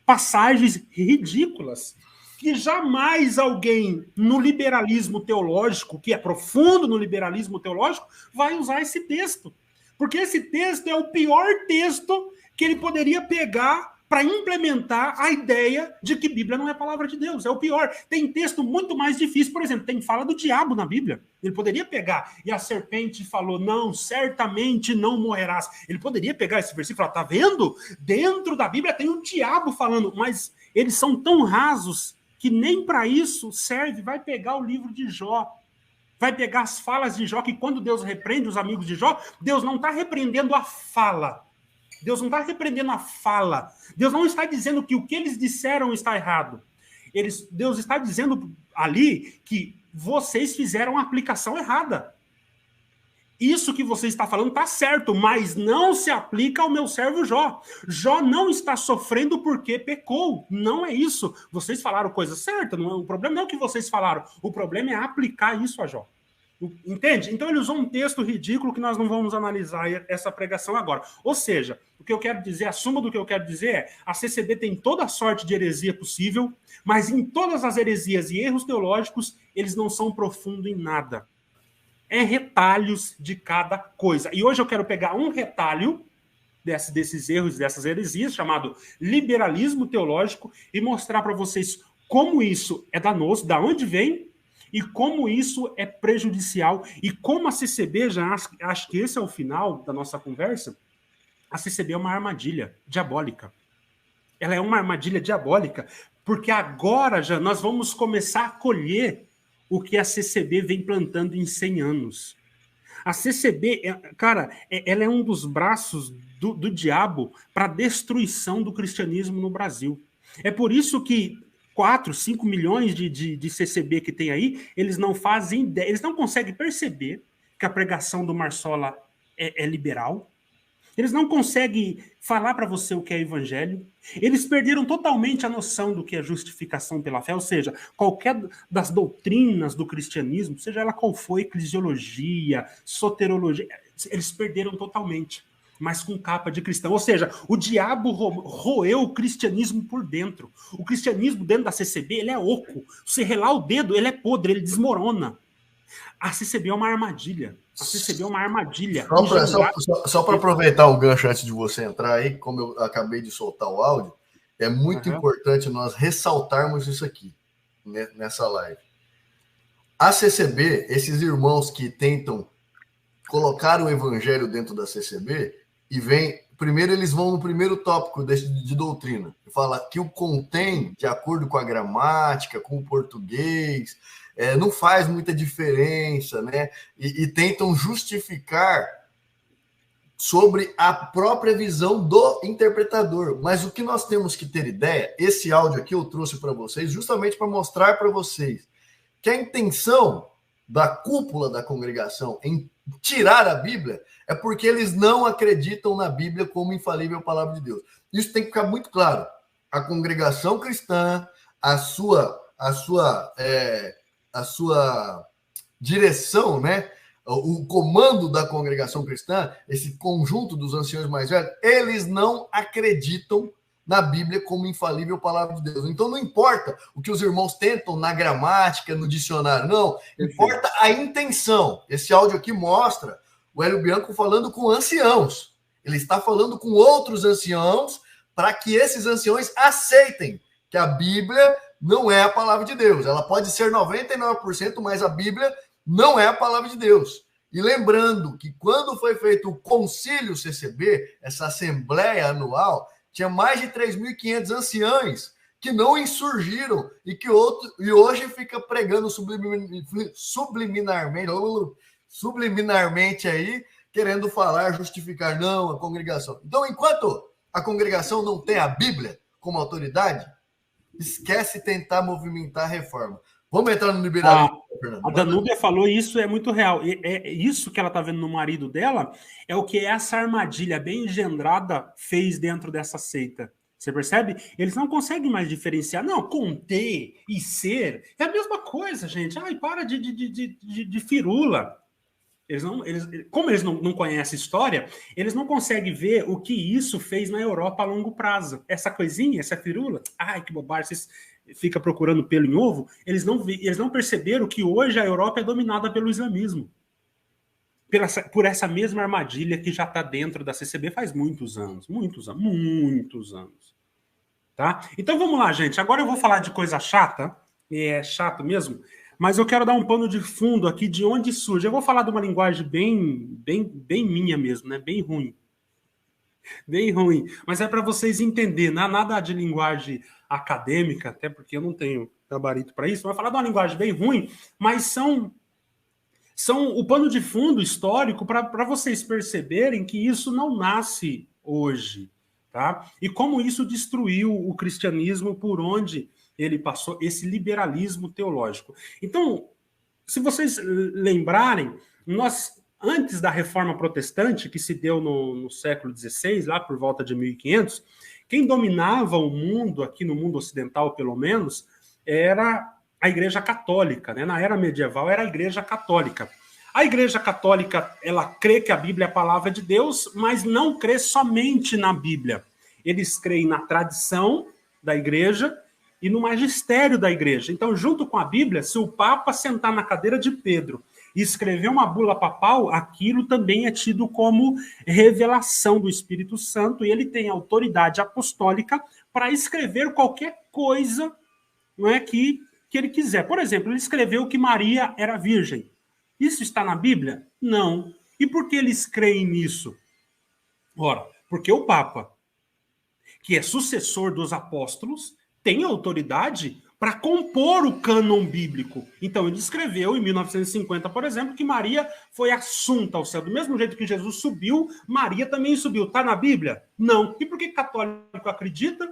Speaker 1: passagens ridículas que jamais alguém no liberalismo teológico, que é profundo no liberalismo teológico, vai usar esse texto. Porque esse texto é o pior texto que ele poderia pegar para implementar a ideia de que Bíblia não é palavra de Deus. É o pior. Tem texto muito mais difícil. Por exemplo, tem fala do diabo na Bíblia. Ele poderia pegar. E a serpente falou, não, certamente não morrerás. Ele poderia pegar esse versículo e falar, tá vendo? Dentro da Bíblia tem o diabo falando. Mas eles são tão rasos que nem para isso serve. Vai pegar o livro de Jó. Vai pegar as falas de Jó, que quando Deus repreende os amigos de Jó, Deus não está repreendendo a fala. Deus não está repreendendo a fala. Deus não está dizendo que o que eles disseram está errado. Deus está dizendo ali que vocês fizeram a aplicação errada. Isso que você está falando está certo, mas não se aplica ao meu servo Jó. Jó não está sofrendo porque pecou. Não é isso. Vocês falaram coisa certa. O problema não é o que vocês falaram. O problema é aplicar isso a Jó. Entende? Então ele usou um texto ridículo que nós não vamos analisar essa pregação agora. Ou seja, o que eu quero dizer, a suma do que eu quero dizer é, a CCB tem toda a sorte de heresia possível, mas em todas as heresias e erros teológicos, eles não são profundos em nada. É retalhos de cada coisa. E hoje eu quero pegar um retalho desses erros, dessas heresias, chamado liberalismo teológico, e mostrar para vocês como isso é danoso, da onde vem, e como isso é prejudicial, e como a CCB, já acho que esse é o final da nossa conversa, a CCB é uma armadilha diabólica. Ela é uma armadilha diabólica Porque agora já nós vamos começar a colher o que a CCB vem plantando em 100 anos. A CCB, cara, ela é um dos braços do diabo para a destruição do cristianismo no Brasil. É por isso que 4, 5 milhões de CCB que tem aí, eles não fazem ideia, eles não conseguem perceber que a pregação do Marsola é liberal. Eles não conseguem falar para você o que é evangelho. Eles perderam totalmente a noção do que é justificação pela fé, ou seja, qualquer das doutrinas do cristianismo, seja ela qual for, eclesiologia, soterologia, eles perderam totalmente, mas com capa de cristão. Ou seja, o diabo roeu o cristianismo por dentro. O cristianismo dentro da CCB, ele é oco. Você relar o dedo, ele é podre, ele desmorona. A CCB é uma armadilha. A CCB é uma armadilha.
Speaker 2: Só para aproveitar o gancho antes de você entrar aí, como eu acabei de soltar o áudio, é muito importante nós ressaltarmos isso aqui, nessa live. A CCB, esses irmãos que tentam colocar o evangelho dentro da CCB, e primeiro eles vão no primeiro tópico de doutrina, fala que o contém, de acordo com a gramática, com o português, não faz muita diferença, né? E tentam justificar sobre a própria visão do interpretador. Mas o que nós temos que ter ideia, esse áudio aqui eu trouxe para vocês justamente para mostrar para vocês que a intenção da cúpula da congregação em tirar a Bíblia é porque eles não acreditam na Bíblia como infalível palavra de Deus. Isso tem que ficar muito claro. A congregação cristã, a sua direção, né? O comando da congregação cristã, esse conjunto dos anciãos mais velhos, eles não acreditam na Bíblia como infalível palavra de Deus. Então não importa o que os irmãos tentam na gramática, no dicionário, não. Importa a intenção. Esse áudio aqui mostra o Hélio Bianco falando com anciãos. Ele está falando com outros anciãos para que esses anciãos aceitem que a Bíblia não é a palavra de Deus. Ela pode ser 99%, mas a Bíblia não é a palavra de Deus. E lembrando que quando foi feito o Concílio CCB, essa assembleia anual, tinha mais de 3.500 anciães que não insurgiram e que hoje fica pregando subliminarmente aí, querendo falar, justificar, não, a congregação. Então, enquanto a congregação não tem a Bíblia como autoridade, esquece tentar movimentar a reforma. Vamos entrar no liberalismo, Fernando.
Speaker 1: A Danúbia falou isso, é muito real. Isso que ela está vendo no marido dela é o que essa armadilha bem engendrada fez dentro dessa seita. Você percebe? Eles não conseguem mais diferenciar. Não, conter e ser é a mesma coisa, gente. Ai, para de firula. Como eles não conhecem história, eles não conseguem ver o que isso fez na Europa a longo prazo. Essa coisinha, essa firula, ai, que bobagem, vocês ficam procurando pelo em ovo, eles não perceberam que hoje a Europa é dominada pelo islamismo. Por essa mesma armadilha que já está dentro da CCB faz muitos anos. Tá? Então vamos lá, gente. Agora eu vou falar de coisa chata, é chato mesmo, mas eu quero dar um pano de fundo aqui de onde surge. Eu vou falar de uma linguagem bem minha mesmo, né? Bem ruim. Bem ruim. Mas é para vocês entenderem, não é nada de linguagem acadêmica, até porque eu não tenho gabarito para isso, mas falar de uma linguagem bem ruim, mas são o pano de fundo histórico para vocês perceberem que isso não nasce hoje, tá? E como isso destruiu o cristianismo por onde ele passou, esse liberalismo teológico. Então, se vocês lembrarem, antes da Reforma Protestante, que se deu no século XVI, lá por volta de 1500, quem dominava o mundo, aqui no mundo ocidental pelo menos, era a Igreja Católica, né? Na era medieval era a Igreja Católica. A Igreja Católica, ela crê que a Bíblia é a palavra de Deus, mas não crê somente na Bíblia. Eles creem na tradição da Igreja e no magistério da Igreja. Então, junto com a Bíblia, se o Papa sentar na cadeira de Pedro e escrever uma bula papal, aquilo também é tido como revelação do Espírito Santo, e ele tem autoridade apostólica para escrever qualquer coisa, não é, que ele quiser. Por exemplo, ele escreveu que Maria era virgem. Isso está na Bíblia? Não. E por que eles creem nisso? Ora, porque o Papa, que é sucessor dos apóstolos, tem autoridade para compor o cânon bíblico. Então, ele escreveu em 1950, por exemplo, que Maria foi assunta ao céu. Do mesmo jeito que Jesus subiu, Maria também subiu. Está na Bíblia? Não. E por que católico acredita?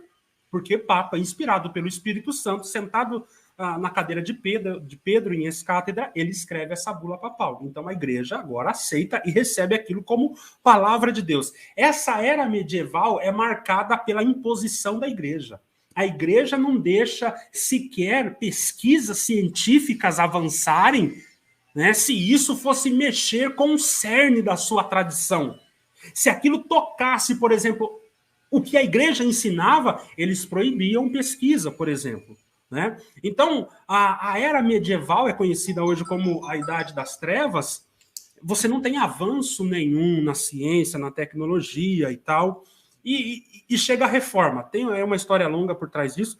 Speaker 1: Porque Papa, inspirado pelo Espírito Santo, sentado na cadeira de Pedro em ex-cátedra, ele escreve essa bula papal. Então, a igreja agora aceita e recebe aquilo como palavra de Deus. Essa era medieval é marcada pela imposição da igreja. A igreja não deixa sequer pesquisas científicas avançarem, né, se isso fosse mexer com o cerne da sua tradição. Se aquilo tocasse, por exemplo, o que a igreja ensinava, eles proibiam pesquisa, por exemplo. Né? Então, a era medieval é conhecida hoje como a Idade das Trevas. Você não tem avanço nenhum na ciência, na tecnologia e tal. E chega a reforma. Tem uma história longa por trás disso.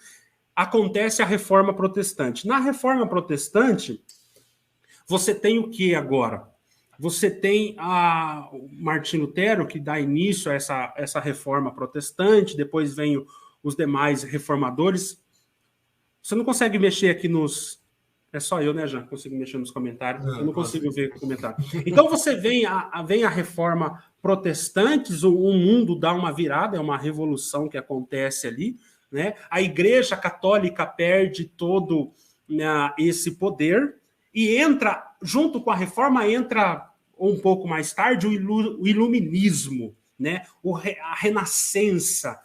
Speaker 1: Acontece a reforma protestante. Na reforma protestante, você tem o que agora? Você tem o Martim Lutero, que dá início a essa reforma protestante, depois vem os demais reformadores. Você não consegue mexer aqui nos... É só eu, né, Jean? Consigo mexer nos comentários. Eu não consigo ver o comentário. Então, você vem a reforma protestantes, o mundo dá uma virada, é uma revolução que acontece ali, né? A Igreja Católica perde todo esse poder e entra, junto com a reforma, entra um pouco mais tarde o iluminismo, né? A renascença.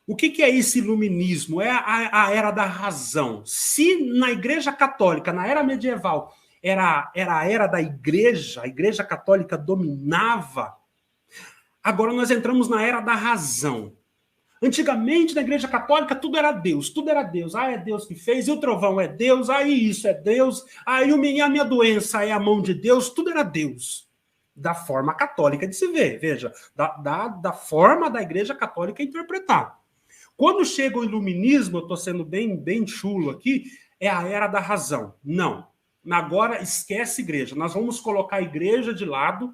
Speaker 1: O que é esse iluminismo? É a era da razão. Se na Igreja Católica, na era medieval, era a era da igreja, a Igreja Católica dominava, agora nós entramos na era da razão. Antigamente, na Igreja Católica, tudo era Deus, tudo era Deus. É Deus que fez, e o trovão é Deus, aí isso é Deus, aí a minha doença é a mão de Deus, tudo era Deus. Da forma católica de se ver, veja, da forma da Igreja Católica interpretar. Quando chega o iluminismo, eu estou sendo bem chulo aqui, é a era da razão. Não. Agora esquece igreja. Nós vamos colocar a igreja de lado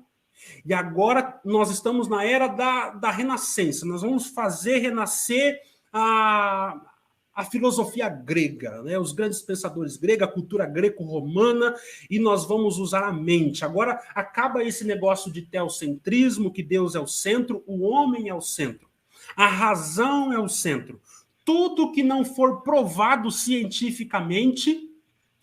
Speaker 1: e agora nós estamos na era da renascença. Nós vamos fazer renascer a filosofia grega, né? Os grandes pensadores gregos, a cultura greco-romana, e nós vamos usar a mente. Agora acaba esse negócio de teocentrismo, que Deus é o centro, o homem é o centro. A razão é o centro. Tudo que não for provado cientificamente,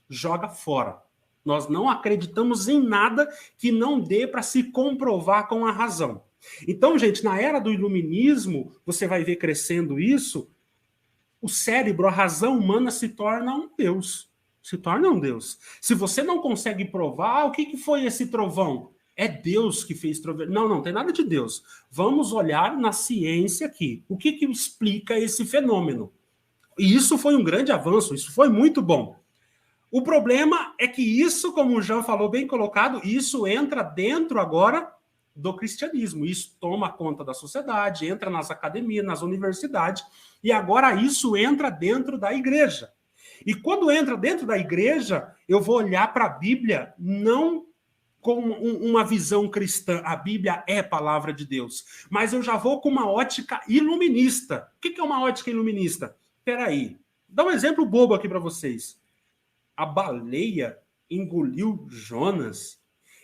Speaker 1: joga fora. Nós não acreditamos em nada que não dê para se comprovar com a razão. Então, gente, na era do iluminismo, você vai ver crescendo isso, o cérebro, a razão humana se torna um Deus. Se torna um Deus. Se você não consegue provar, o que foi esse trovão? É Deus que fez trovão. Não tem nada de Deus. Vamos olhar na ciência aqui. O que explica esse fenômeno? E isso foi um grande avanço, isso foi muito bom. O problema é que isso, como o Jean falou, bem colocado, isso entra dentro agora do cristianismo. Isso toma conta da sociedade, entra nas academias, nas universidades, e agora isso entra dentro da igreja. E quando entra dentro da igreja, eu vou olhar para a Bíblia não com uma visão cristã. A Bíblia é palavra de Deus. Mas eu já vou com uma ótica iluminista. O que é uma ótica iluminista? Espera aí. Dá um exemplo bobo aqui para vocês. A baleia engoliu Jonas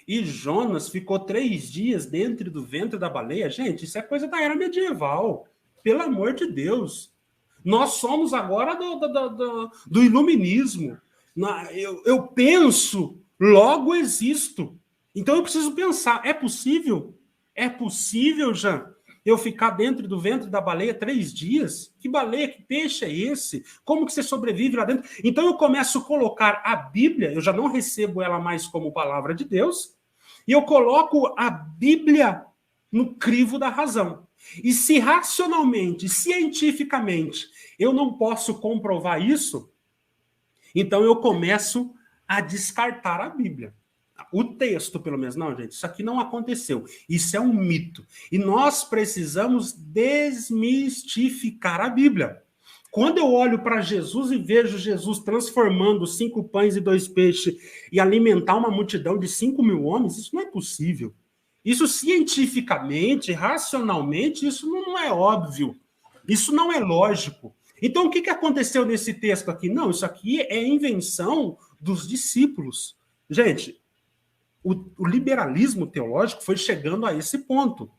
Speaker 1: e Jonas ficou 3 dias dentro do ventre da baleia. Gente, isso é coisa da era medieval. Pelo amor de Deus. Nós somos agora do iluminismo. Eu penso, logo existo. Então eu preciso pensar, é possível? É possível, Jean, eu ficar dentro do ventre da baleia 3 dias? Que baleia, que peixe é esse? Como que você sobrevive lá dentro? Então eu começo a colocar a Bíblia, eu já não recebo ela mais como palavra de Deus, e eu coloco a Bíblia no crivo da razão. E se racionalmente, cientificamente, eu não posso comprovar isso, então eu começo a descartar a Bíblia. O texto, pelo menos. Não, gente, isso aqui não aconteceu. Isso é um mito. E nós precisamos desmistificar a Bíblia. Quando eu olho para Jesus e vejo Jesus transformando 5 pães e 2 peixes e alimentar uma multidão de 5.000 homens, isso não é possível. Isso cientificamente, racionalmente, isso não é óbvio. Isso não é lógico. Então, o que aconteceu nesse texto aqui? Não, isso aqui é invenção dos discípulos. Gente, o liberalismo teológico foi chegando a esse ponto,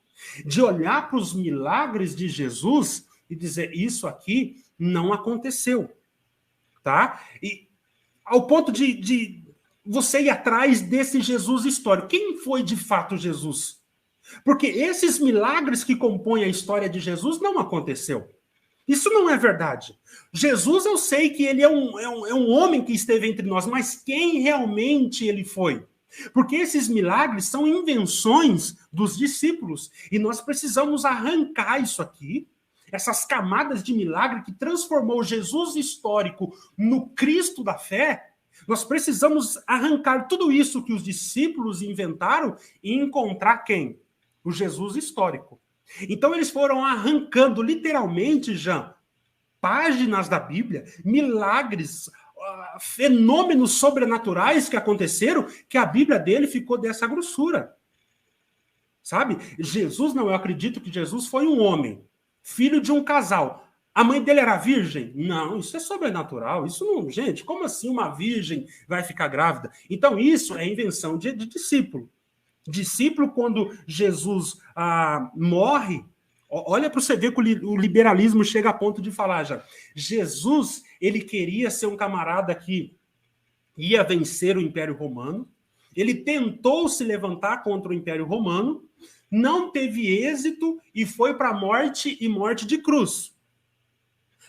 Speaker 1: de olhar para os milagres de Jesus e dizer, isso aqui não aconteceu, tá? E ao ponto de você ir atrás desse Jesus histórico. Quem foi de fato Jesus? Porque esses milagres que compõem a história de Jesus não aconteceu. Isso não é verdade. Jesus, eu sei que ele é um homem que esteve entre nós, mas quem realmente ele foi? Porque esses milagres são invenções dos discípulos. E nós precisamos arrancar isso aqui, essas camadas de milagre que transformou Jesus histórico no Cristo da fé. Nós precisamos arrancar tudo isso que os discípulos inventaram e encontrar quem? O Jesus histórico. Então eles foram arrancando literalmente, Jean, páginas da Bíblia, milagres, fenômenos sobrenaturais que aconteceram, que a Bíblia dele ficou dessa grossura. Sabe? Jesus, não, eu acredito que Jesus foi um homem, filho de um casal. A mãe dele era virgem? Não, isso é sobrenatural. Isso não, gente, como assim uma virgem vai ficar grávida? Então isso é invenção de discípulo. Discípulo, quando Jesus morre, olha para você ver que o liberalismo chega a ponto de falar já. Jesus, ele queria ser um camarada que ia vencer o Império Romano. Ele tentou se levantar contra o Império Romano, não teve êxito e foi para a morte e morte de cruz.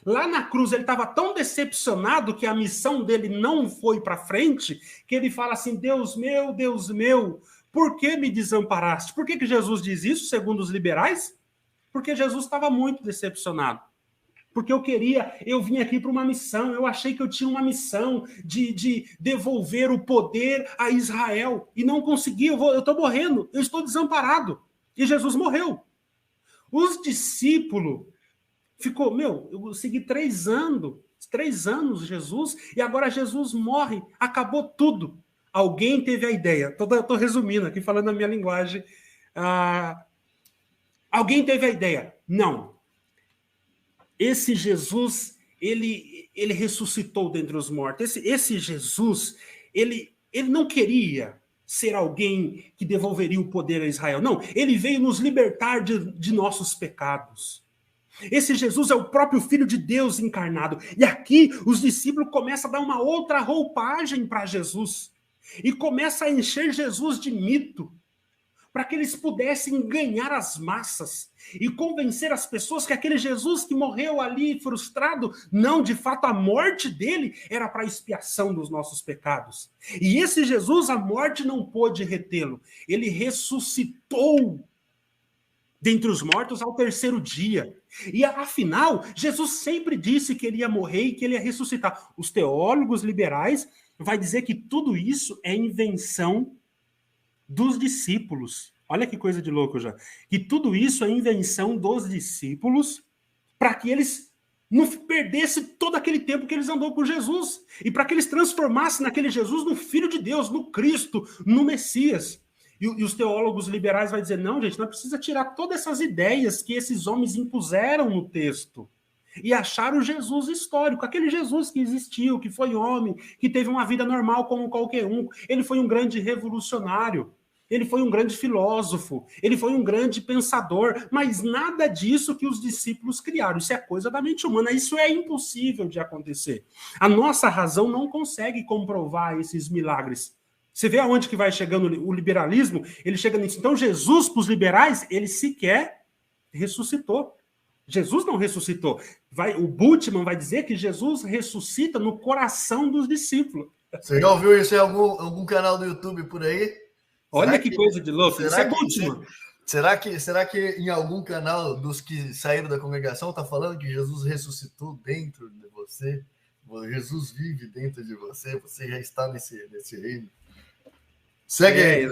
Speaker 1: Lá na cruz ele estava tão decepcionado que a missão dele não foi para frente, que ele fala assim, Deus meu, por que me desamparaste? Por que Jesus diz isso, segundo os liberais? Porque Jesus estava muito decepcionado. Porque eu vim aqui para uma missão, eu achei que eu tinha uma missão de devolver o poder a Israel, e não consegui, eu estou morrendo, eu estou desamparado. E Jesus morreu. Os discípulos ficou, eu segui 3 anos Jesus, e agora Jesus morre, acabou tudo. Alguém teve a ideia, estou resumindo aqui, falando a minha linguagem, alguém teve a ideia, não, esse Jesus, ele ressuscitou dentre os mortos, esse Jesus, ele não queria ser alguém que devolveria o poder a Israel, não, ele veio nos libertar de nossos pecados. Esse Jesus é o próprio Filho de Deus encarnado. E aqui os discípulos começam a dar uma outra roupagem para Jesus. E começam a encher Jesus de mito, para que eles pudessem ganhar as massas e convencer as pessoas que aquele Jesus que morreu ali frustrado, não, de fato a morte dele era para a expiação dos nossos pecados. E esse Jesus, a morte não pôde retê-lo. Ele ressuscitou dentre os mortos ao 3º dia. E afinal, Jesus sempre disse que ele ia morrer e que ele ia ressuscitar. Os teólogos liberais vão dizer que tudo isso é invenção dos discípulos. Olha que coisa de louco já. Que tudo isso é invenção dos discípulos para que eles não perdessem todo aquele tempo que eles andou com Jesus. E para que eles transformassem naquele Jesus no Filho de Deus, no Cristo, no Messias. E os teólogos liberais vão dizer, não, gente, não precisa tirar todas essas ideias que esses homens impuseram no texto e achar o Jesus histórico, aquele Jesus que existiu, que foi homem, que teve uma vida normal como qualquer um. Ele foi um grande revolucionário, ele foi um grande filósofo, ele foi um grande pensador, mas nada disso que os discípulos criaram. Isso é coisa da mente humana, isso é impossível de acontecer. A nossa razão não consegue comprovar esses milagres. Você vê aonde que vai chegando o liberalismo? Ele chega nisso. Então, Jesus, para os liberais, ele sequer ressuscitou. Jesus não ressuscitou. O Bultmann vai dizer que Jesus ressuscita no coração dos discípulos.
Speaker 2: Você já ouviu isso em algum canal do YouTube por aí?
Speaker 1: Olha que coisa de louco. Isso é Bultmann.
Speaker 2: Será que em algum canal dos que saíram da congregação está falando que Jesus ressuscitou dentro de você? Jesus vive dentro de você, você já está nesse reino. Segue aí.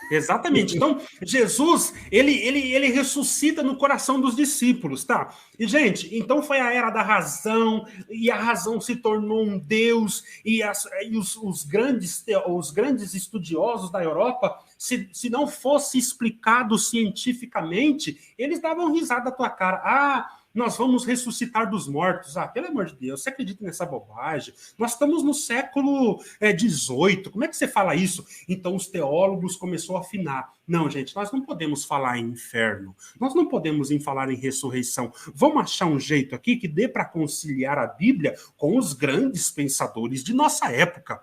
Speaker 1: Exatamente. Então, Jesus, ele ressuscita no coração dos discípulos, tá? E, gente, então foi a era da razão, e a razão se tornou um Deus, e os grandes estudiosos da Europa, se não fosse explicado cientificamente, eles davam risada da tua cara. nós vamos ressuscitar dos mortos. Ah, pelo amor de Deus, você acredita nessa bobagem? Nós estamos no século XVIII, como é que você fala isso? Então os teólogos começaram a afinar. Não, gente, nós não podemos falar em inferno, nós não podemos falar em ressurreição. Vamos achar um jeito aqui que dê para conciliar a Bíblia com os grandes pensadores de nossa época.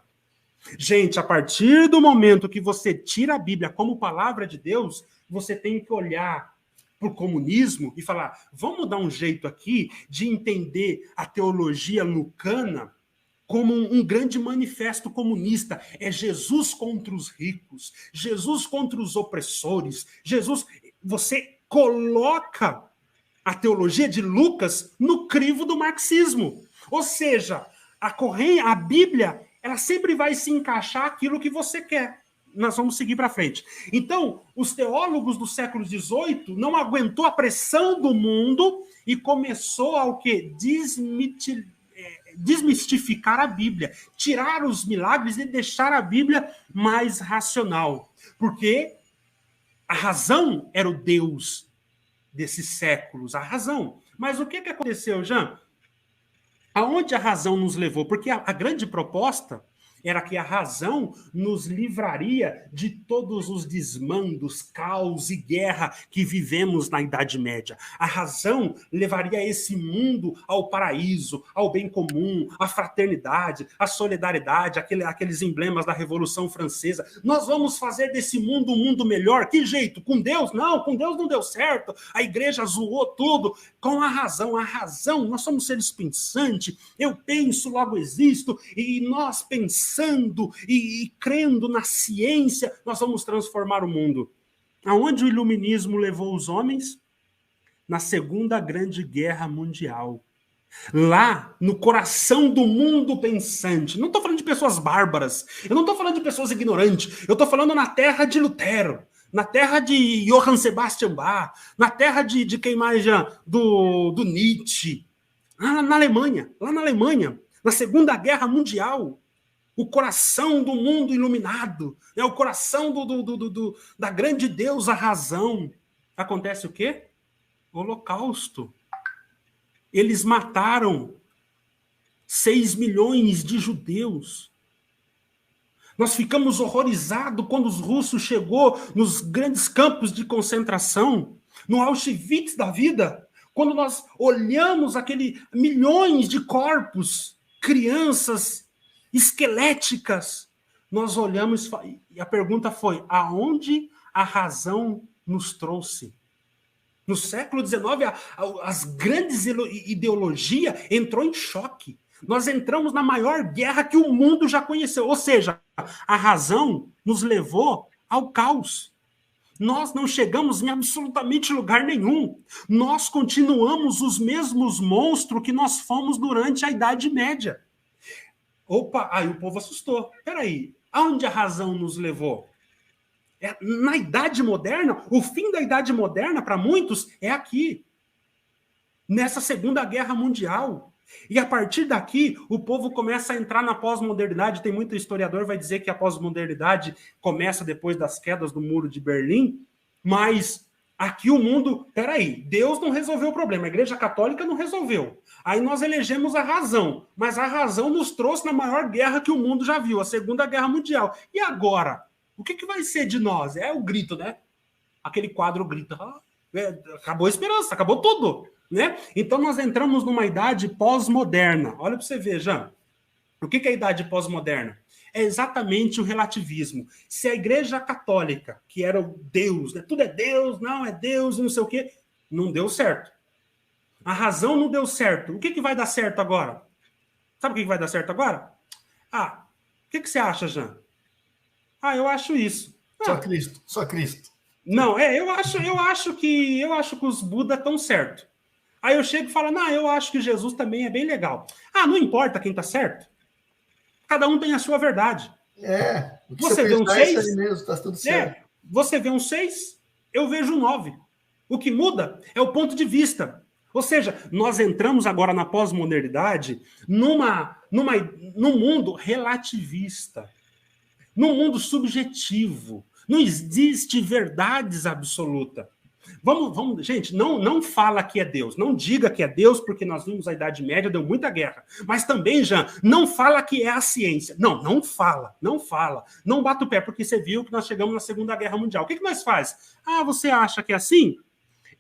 Speaker 1: Gente, a partir do momento que você tira a Bíblia como palavra de Deus, você tem que olhar para o comunismo e falar, vamos dar um jeito aqui de entender a teologia lucana como um grande manifesto comunista. É Jesus contra os ricos, Jesus contra os opressores, Jesus... Você coloca a teologia de Lucas no crivo do marxismo. Ou seja, a Bíblia, ela sempre vai se encaixar aquilo que você quer. Nós vamos seguir para frente. Então, os teólogos do século XVIII não aguentou a pressão do mundo e começou a o quê? Desmistificar a Bíblia, tirar os milagres e deixar a Bíblia mais racional. Porque a razão era o Deus desses séculos, a razão. Mas o que aconteceu, Jean? Aonde a razão nos levou? Porque a grande proposta era que a razão nos livraria de todos os desmandos, caos e guerra que vivemos na Idade Média. A razão levaria esse mundo ao paraíso, ao bem comum, à fraternidade, à solidariedade, aqueles emblemas da Revolução Francesa. Nós vamos fazer desse mundo um mundo melhor. Que jeito? Com Deus? Não, com Deus não deu certo. A igreja zoou tudo. Com a razão, nós somos seres pensantes. Eu penso, logo existo, e nós pensamos e crendo na ciência, nós vamos transformar o mundo. Aonde o iluminismo levou os homens? Na Segunda Grande Guerra Mundial. Lá, no coração do mundo pensante. Não estou falando de pessoas bárbaras, eu não estou falando de pessoas ignorantes, eu estou falando na terra de Lutero, na terra de Johann Sebastian Bach, na terra de quem mais já? Do Nietzsche. Lá na Alemanha, na Segunda Guerra Mundial. O coração do mundo iluminado, o coração da grande Deus, a razão. Acontece o quê? Holocausto. Eles mataram 6 milhões de judeus. Nós ficamos horrorizados quando os russos chegou nos grandes campos de concentração, no Auschwitz da vida, quando nós olhamos milhões de corpos, crianças esqueléticas, nós olhamos e a pergunta foi, aonde a razão nos trouxe? No século XIX, as grandes ideologias entrou em choque. Nós entramos na maior guerra que o mundo já conheceu. Ou seja, a razão nos levou ao caos. Nós não chegamos em absolutamente lugar nenhum. Nós continuamos os mesmos monstros que nós fomos durante a Idade Média. Opa, aí o povo assustou. Peraí, aonde a razão nos levou? Na Idade Moderna, o fim da Idade Moderna, para muitos, é aqui. Nessa Segunda Guerra Mundial. E a partir daqui, o povo começa a entrar na pós-modernidade. Tem muito historiador que vai dizer que a pós-modernidade começa depois das quedas do Muro de Berlim, mas aqui o mundo... Peraí, Deus não resolveu o problema, a Igreja Católica não resolveu. Aí nós elegemos a razão, mas a razão nos trouxe na maior guerra que o mundo já viu, a Segunda Guerra Mundial. E agora? O que vai ser de nós? É o grito, né? Aquele quadro grita. Acabou a esperança, acabou tudo. Né? Então nós entramos numa idade pós-moderna. Olha para você ver, Jean. O que é a idade pós-moderna? É exatamente o relativismo. Se a Igreja Católica, que era o Deus, né? Tudo é Deus, não é Deus, não sei o quê, não deu certo. A razão não deu certo. O que vai dar certo agora? Sabe o que vai dar certo agora? O que você acha, Jean? Eu acho isso.
Speaker 2: Só Cristo.
Speaker 1: Não, eu acho que os Buda estão certos. Aí eu chego e falo, eu acho que Jesus também é bem legal. Não importa quem está certo. Cada um tem a sua verdade.
Speaker 2: Você vê um 6? Mesmo, tá tudo certo.
Speaker 1: Você vê um 6, eu vejo um 9. O que muda é o ponto de vista. Ou seja, nós entramos agora na pós-modernidade num mundo relativista. Num mundo subjetivo. Não existe verdades absolutas. Vamos, gente, não fala que é Deus, não diga que é Deus, porque nós vimos a Idade Média, deu muita guerra. Mas também, Jean, não fala que é a ciência. Não fala. Não bata o pé, porque você viu que nós chegamos na Segunda Guerra Mundial. O que nós faz? Ah, você acha que é assim?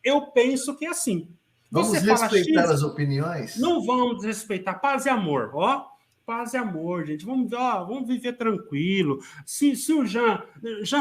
Speaker 1: Eu penso que é assim.
Speaker 2: Vamos respeitar as opiniões?
Speaker 1: Não vamos respeitar. Paz e amor, ó. Paz e amor, gente. Vamos viver tranquilo. Se o Jean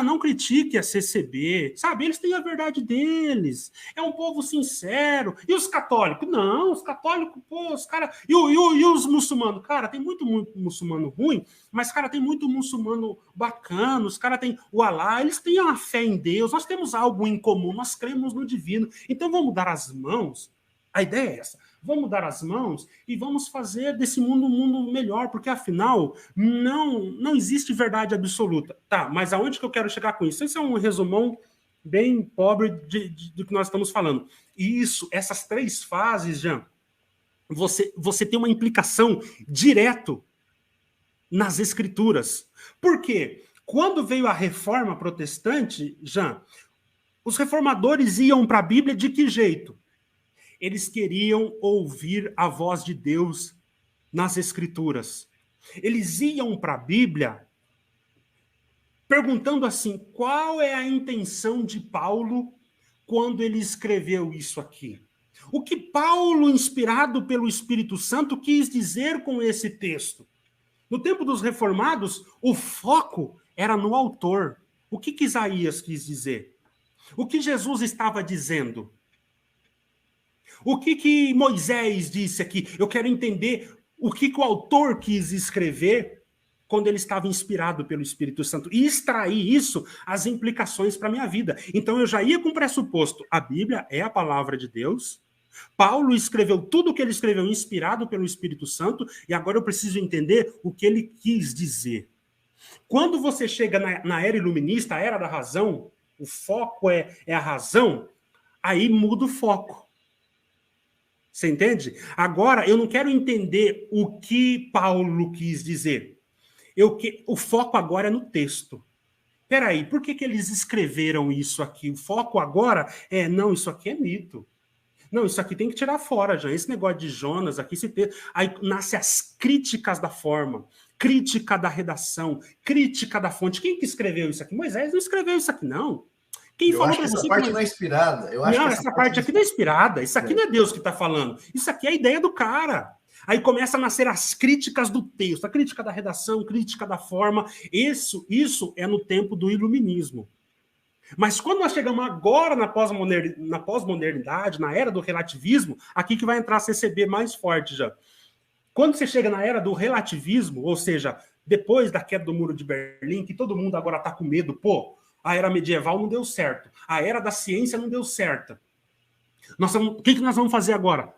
Speaker 1: não critique a CCB, sabe? Eles têm a verdade deles. É um povo sincero. E os católicos? Não, os católicos, pô, os caras... E os muçulmanos? Cara, tem muito muçulmano ruim, mas, cara, tem muito muçulmano bacana. Os caras têm o Alá, eles têm a fé em Deus. Nós temos algo em comum, nós cremos no divino. Então, vamos dar as mãos. A ideia é essa. Vamos dar as mãos e vamos fazer desse mundo um mundo melhor, porque, afinal, não existe verdade absoluta. Tá, mas aonde que eu quero chegar com isso? Esse é um resumão bem pobre do que nós estamos falando. E isso, essas 3 fases, Jean, você tem uma implicação direto nas Escrituras. Por quê? Quando veio a Reforma Protestante, Jean, os reformadores iam para a Bíblia de que jeito? Eles queriam ouvir a voz de Deus nas Escrituras. Eles iam para a Bíblia perguntando assim, qual é a intenção de Paulo quando ele escreveu isso aqui? O que Paulo, inspirado pelo Espírito Santo, quis dizer com esse texto? No tempo dos reformados, o foco era no autor. O que Isaías quis dizer? O que Jesus estava dizendo? O que Moisés disse aqui? Eu quero entender o que o autor quis escrever quando ele estava inspirado pelo Espírito Santo e extrair isso, as implicações para a minha vida. Então eu já ia com o pressuposto, a Bíblia é a palavra de Deus, Paulo escreveu tudo o que ele escreveu inspirado pelo Espírito Santo e agora eu preciso entender o que ele quis dizer. Quando você chega na era iluminista, a era da razão, o foco é a razão, aí muda o foco. Você entende? Agora, eu não quero entender o que Paulo quis dizer. O foco agora é no texto. Peraí, por que eles escreveram isso aqui? O foco agora não, isso aqui é mito. Não, isso aqui tem que tirar fora, já. Esse negócio de Jonas aqui, aí nasce as críticas da forma, crítica da redação, crítica da fonte. Quem que escreveu isso aqui? Moisés não escreveu isso aqui, não. Quem
Speaker 2: eu acho que essa parte não é inspirada.
Speaker 1: Essa parte aqui não é inspirada. Isso aqui não é Deus que está falando. Isso aqui é a ideia do cara. Aí começa a nascer as críticas do texto, a crítica da redação, crítica da forma. Isso é no tempo do iluminismo. Mas quando nós chegamos agora na pós-modernidade, na era do relativismo, aqui que vai entrar a CCB mais forte já. Quando você chega na era do relativismo, ou seja, depois da queda do Muro de Berlim, que todo mundo agora está com medo, a era medieval não deu certo. A era da ciência não deu certo. O que nós vamos fazer agora?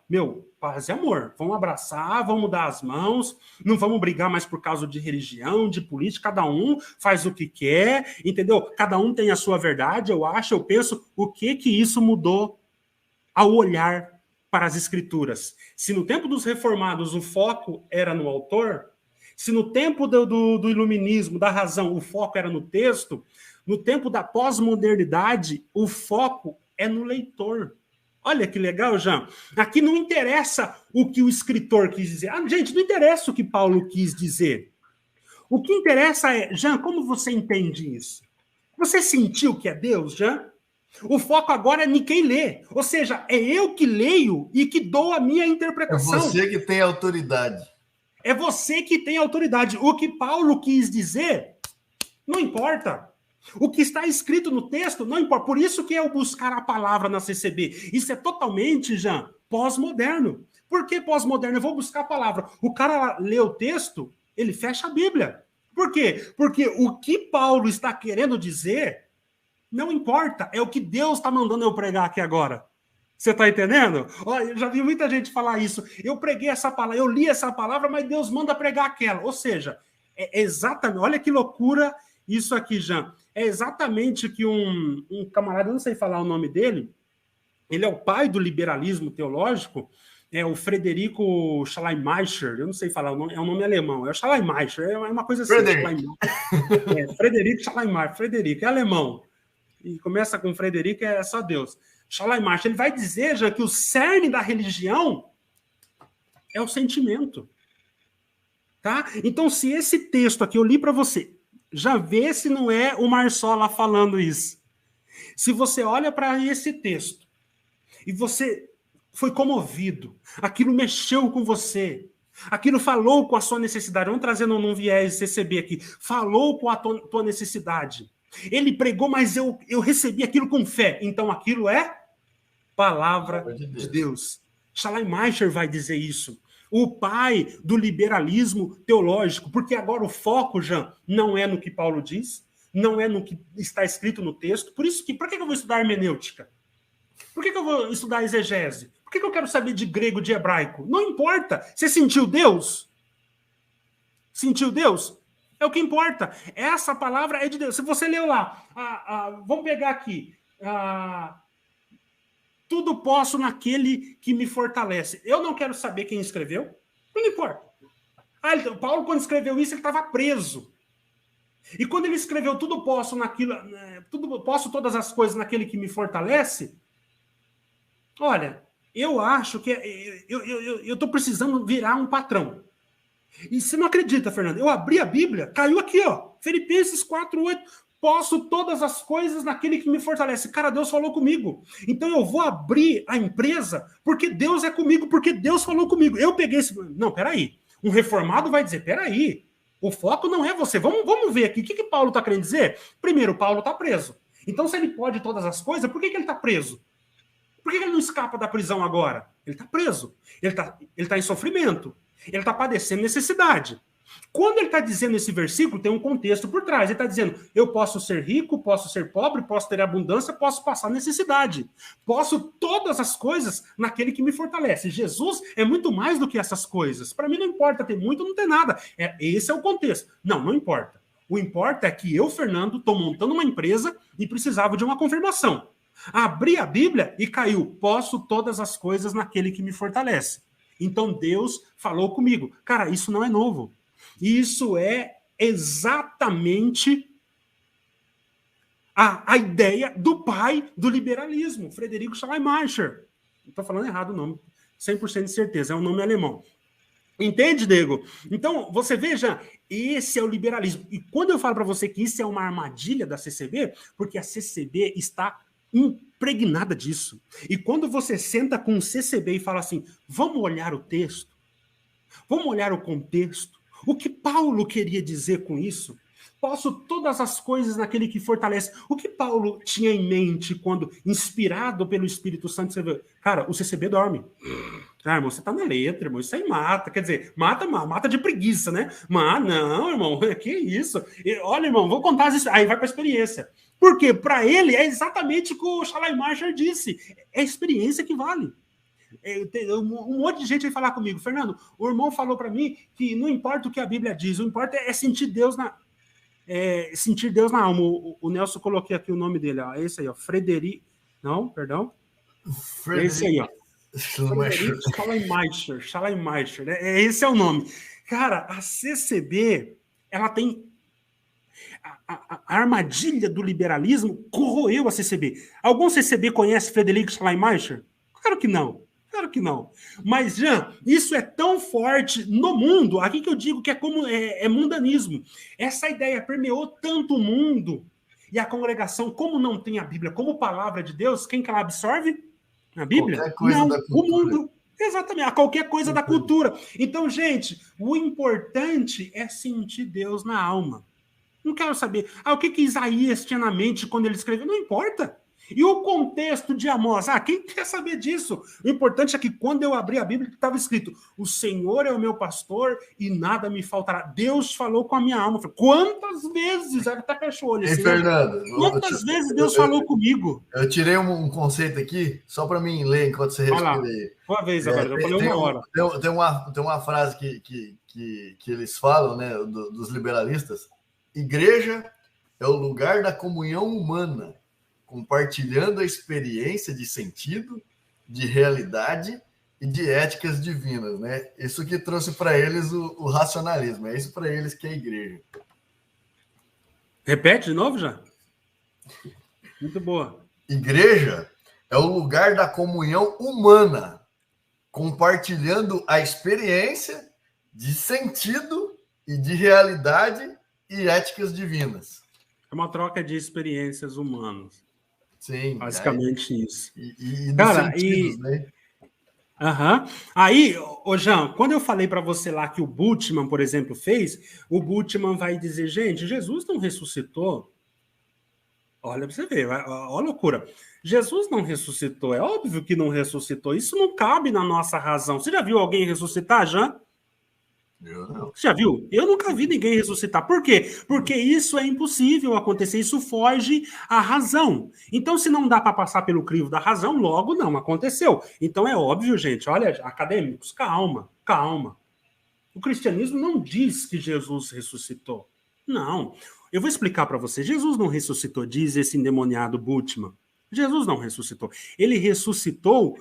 Speaker 1: Paz e amor. Vamos abraçar, vamos dar as mãos, não vamos brigar mais por causa de religião, de política. Cada um faz o que quer, entendeu? Cada um tem a sua verdade, eu penso. O que isso mudou ao olhar para as Escrituras? Se no tempo dos reformados o foco era no autor, se no tempo do iluminismo, da razão, o foco era no texto, no tempo da pós-modernidade, o foco é no leitor. Olha que legal, Jean. Aqui não interessa o que o escritor quis dizer. Gente, não interessa o que Paulo quis dizer. O que interessa é, Jean, como você entende isso? Você sentiu que é Deus, Jean? O foco agora é em quem lê. Ou seja, é eu que leio e que dou a minha interpretação.
Speaker 2: É você que tem autoridade.
Speaker 1: É você que tem autoridade. O que Paulo quis dizer, não importa. O que está escrito no texto, não importa. Por isso que é o buscar a palavra na CCB. Isso é totalmente, Jean, pós-moderno. Por que pós-moderno? Eu vou buscar a palavra. O cara lê o texto, ele fecha a Bíblia. Por quê? Porque o que Paulo está querendo dizer, não importa. É o que Deus está mandando eu pregar aqui agora. Você está entendendo? Olha, eu já vi muita gente falar isso. Eu preguei essa palavra, eu li essa palavra, mas Deus manda pregar aquela. Ou seja, é exatamente... Olha que loucura isso aqui, Jean. É exatamente que um camarada, eu não sei falar o nome dele, ele é o pai do liberalismo teológico, é o Frederico Schleiermacher, eu não sei falar, é um nome alemão, é o Schleiermacher, é uma coisa assim. Frederico Schleiermacher, Frederico, é alemão. E começa com Frederico, é só Deus. Schleiermacher, ele vai dizer, já que o cerne da religião é o sentimento. Tá? Então, se esse texto aqui eu li para você, já vê se não é o Marsola falando isso. Se você olha para esse texto e você foi comovido, aquilo mexeu com você, aquilo falou com a sua necessidade, vamos trazendo num viés CCB aqui, falou com a tua necessidade. Ele pregou, mas eu recebi aquilo com fé. Então, aquilo é palavra de Deus. Schleiermacher vai dizer isso. O pai do liberalismo teológico, porque agora o foco, Jean, não é no que Paulo diz, não é no que está escrito no texto. Por isso que, por que eu vou estudar hermenêutica? Por que eu vou estudar exegese? Por que eu quero saber de grego, de hebraico? Não importa. Você sentiu Deus? Sentiu Deus? É o que importa. Essa palavra é de Deus. Se você leu lá, vamos pegar aqui, tudo posso naquele que me fortalece. Eu não quero saber quem escreveu. Não importa. Paulo, quando escreveu isso, ele estava preso. E quando ele escreveu tudo posso naquilo, tudo posso todas as coisas naquele que me fortalece, olha, eu acho que eu estou precisando virar um patrão. E você não acredita, Fernando? Eu abri a Bíblia, caiu aqui, ó, Filipenses 4:8. Posso todas as coisas naquele que me fortalece. Cara, Deus falou comigo. Então eu vou abrir a empresa porque Deus é comigo, porque Deus falou comigo. Eu peguei esse... Não, peraí. Um reformado vai dizer, peraí, o foco não é você. Vamos ver aqui. O que Paulo está querendo dizer? Primeiro, Paulo está preso. Então, se ele pode todas as coisas, por que ele está preso? Por que ele não escapa da prisão agora? Ele está preso. Ele tá em sofrimento. Ele está padecendo necessidade. Quando ele está dizendo esse versículo, tem um contexto por trás. Ele está dizendo, eu posso ser rico, posso ser pobre, posso ter abundância, posso passar necessidade. Posso todas as coisas naquele que me fortalece. Jesus é muito mais do que essas coisas. Para mim não importa ter muito ou não ter nada. Esse é o contexto. Não importa. O importa é que eu, Fernando, estou montando uma empresa e precisava de uma confirmação. Abri a Bíblia e caiu. Posso todas as coisas naquele que me fortalece. Então Deus falou comigo. Cara, isso não é novo. Isso é exatamente a ideia do pai do liberalismo, Frederico Schleiermacher. Não estou falando errado o nome, 100% de certeza, é um nome alemão. Entende, Diego? Então, você veja, esse é o liberalismo. E quando eu falo para você que isso é uma armadilha da CCB, porque a CCB está impregnada disso. E quando você senta com o CCB e fala assim, vamos olhar o texto, vamos olhar o contexto, o que Paulo queria dizer com isso? Posso todas as coisas naquele que fortalece. O que Paulo tinha em mente quando, inspirado pelo Espírito Santo, você vê, cara, o CCB dorme. Ah, irmão, você tá na letra, irmão, isso aí mata. Quer dizer, mata de preguiça, né? Mas não, irmão, que isso? Olha, irmão, vou contar isso. Aí vai para a experiência. Por quê? Para ele é exatamente o que o Schleiermacher disse. É a experiência que vale. Um monte de gente vai falar comigo, Fernando, o irmão falou para mim que não importa o que a Bíblia diz, o importa é sentir Deus na alma. O Nelson coloquei aqui o nome dele, ó, esse aí, ó, Frederico, não, perdão, esse aí, ó, Schleiermacher, esse é o nome. Cara, a CCB, ela tem a armadilha do liberalismo corroeu a CCB. Algum CCB conhece Frederico Schleiermacher? Claro que não. Claro que não. Mas, Jean, isso é tão forte no mundo, aqui que eu digo que é mundanismo. Essa ideia permeou tanto o mundo e a congregação, como não tem a Bíblia como palavra de Deus, quem que ela absorve? A Bíblia?
Speaker 2: Qualquer coisa
Speaker 1: não,
Speaker 2: da cultura.
Speaker 1: O mundo. Exatamente, a qualquer coisa da cultura. Então, gente, o importante é sentir Deus na alma. Não quero saber. O que Isaías tinha na mente quando ele escreveu? Não importa. E o contexto de Amós? Quem quer saber disso? O importante é que quando eu abri a Bíblia, estava escrito, o Senhor é o meu pastor e nada me faltará. Deus falou com a minha alma. Falei, quantas vezes? Até fechou o olho.
Speaker 2: Assim, Fernando,
Speaker 1: quantas vezes Deus falou comigo?
Speaker 2: Eu tirei um conceito aqui, só para mim ler enquanto você respira aí.
Speaker 1: Uma vez agora, eu falei uma hora.
Speaker 2: Tem uma frase que eles falam, né, dos liberalistas. Igreja é o lugar da comunhão humana, compartilhando a experiência de sentido, de realidade e de éticas divinas, né? Isso que trouxe para eles o racionalismo. É isso para eles que é a igreja.
Speaker 1: Repete de novo, já? Muito boa.
Speaker 2: Igreja É o lugar da comunhão humana, compartilhando a experiência de sentido e de realidade e éticas divinas.
Speaker 1: É uma troca de experiências humanas.
Speaker 2: Sim.
Speaker 1: Basicamente isso.
Speaker 2: E dos sentidos, né?
Speaker 1: Aham. Aí, ô Jean, quando eu falei para você lá que o Bultmann, por exemplo, fez, o Bultmann vai dizer, gente, Jesus não ressuscitou. Olha para você ver, olha a loucura. Jesus não ressuscitou, é óbvio que não ressuscitou. Isso não cabe na nossa razão. Você já viu alguém ressuscitar, Jean?
Speaker 2: Eu não.
Speaker 1: Você já viu? Eu nunca vi ninguém ressuscitar. Por quê? Porque isso é impossível acontecer, isso foge à razão. Então, se não dá para passar pelo crivo da razão, logo não aconteceu. Então é óbvio, gente, olha, acadêmicos, calma, calma. O cristianismo não diz que Jesus ressuscitou. Não. Eu vou explicar para você. Jesus não ressuscitou, diz esse endemoniado Bultmann. Jesus não ressuscitou. Ele ressuscitou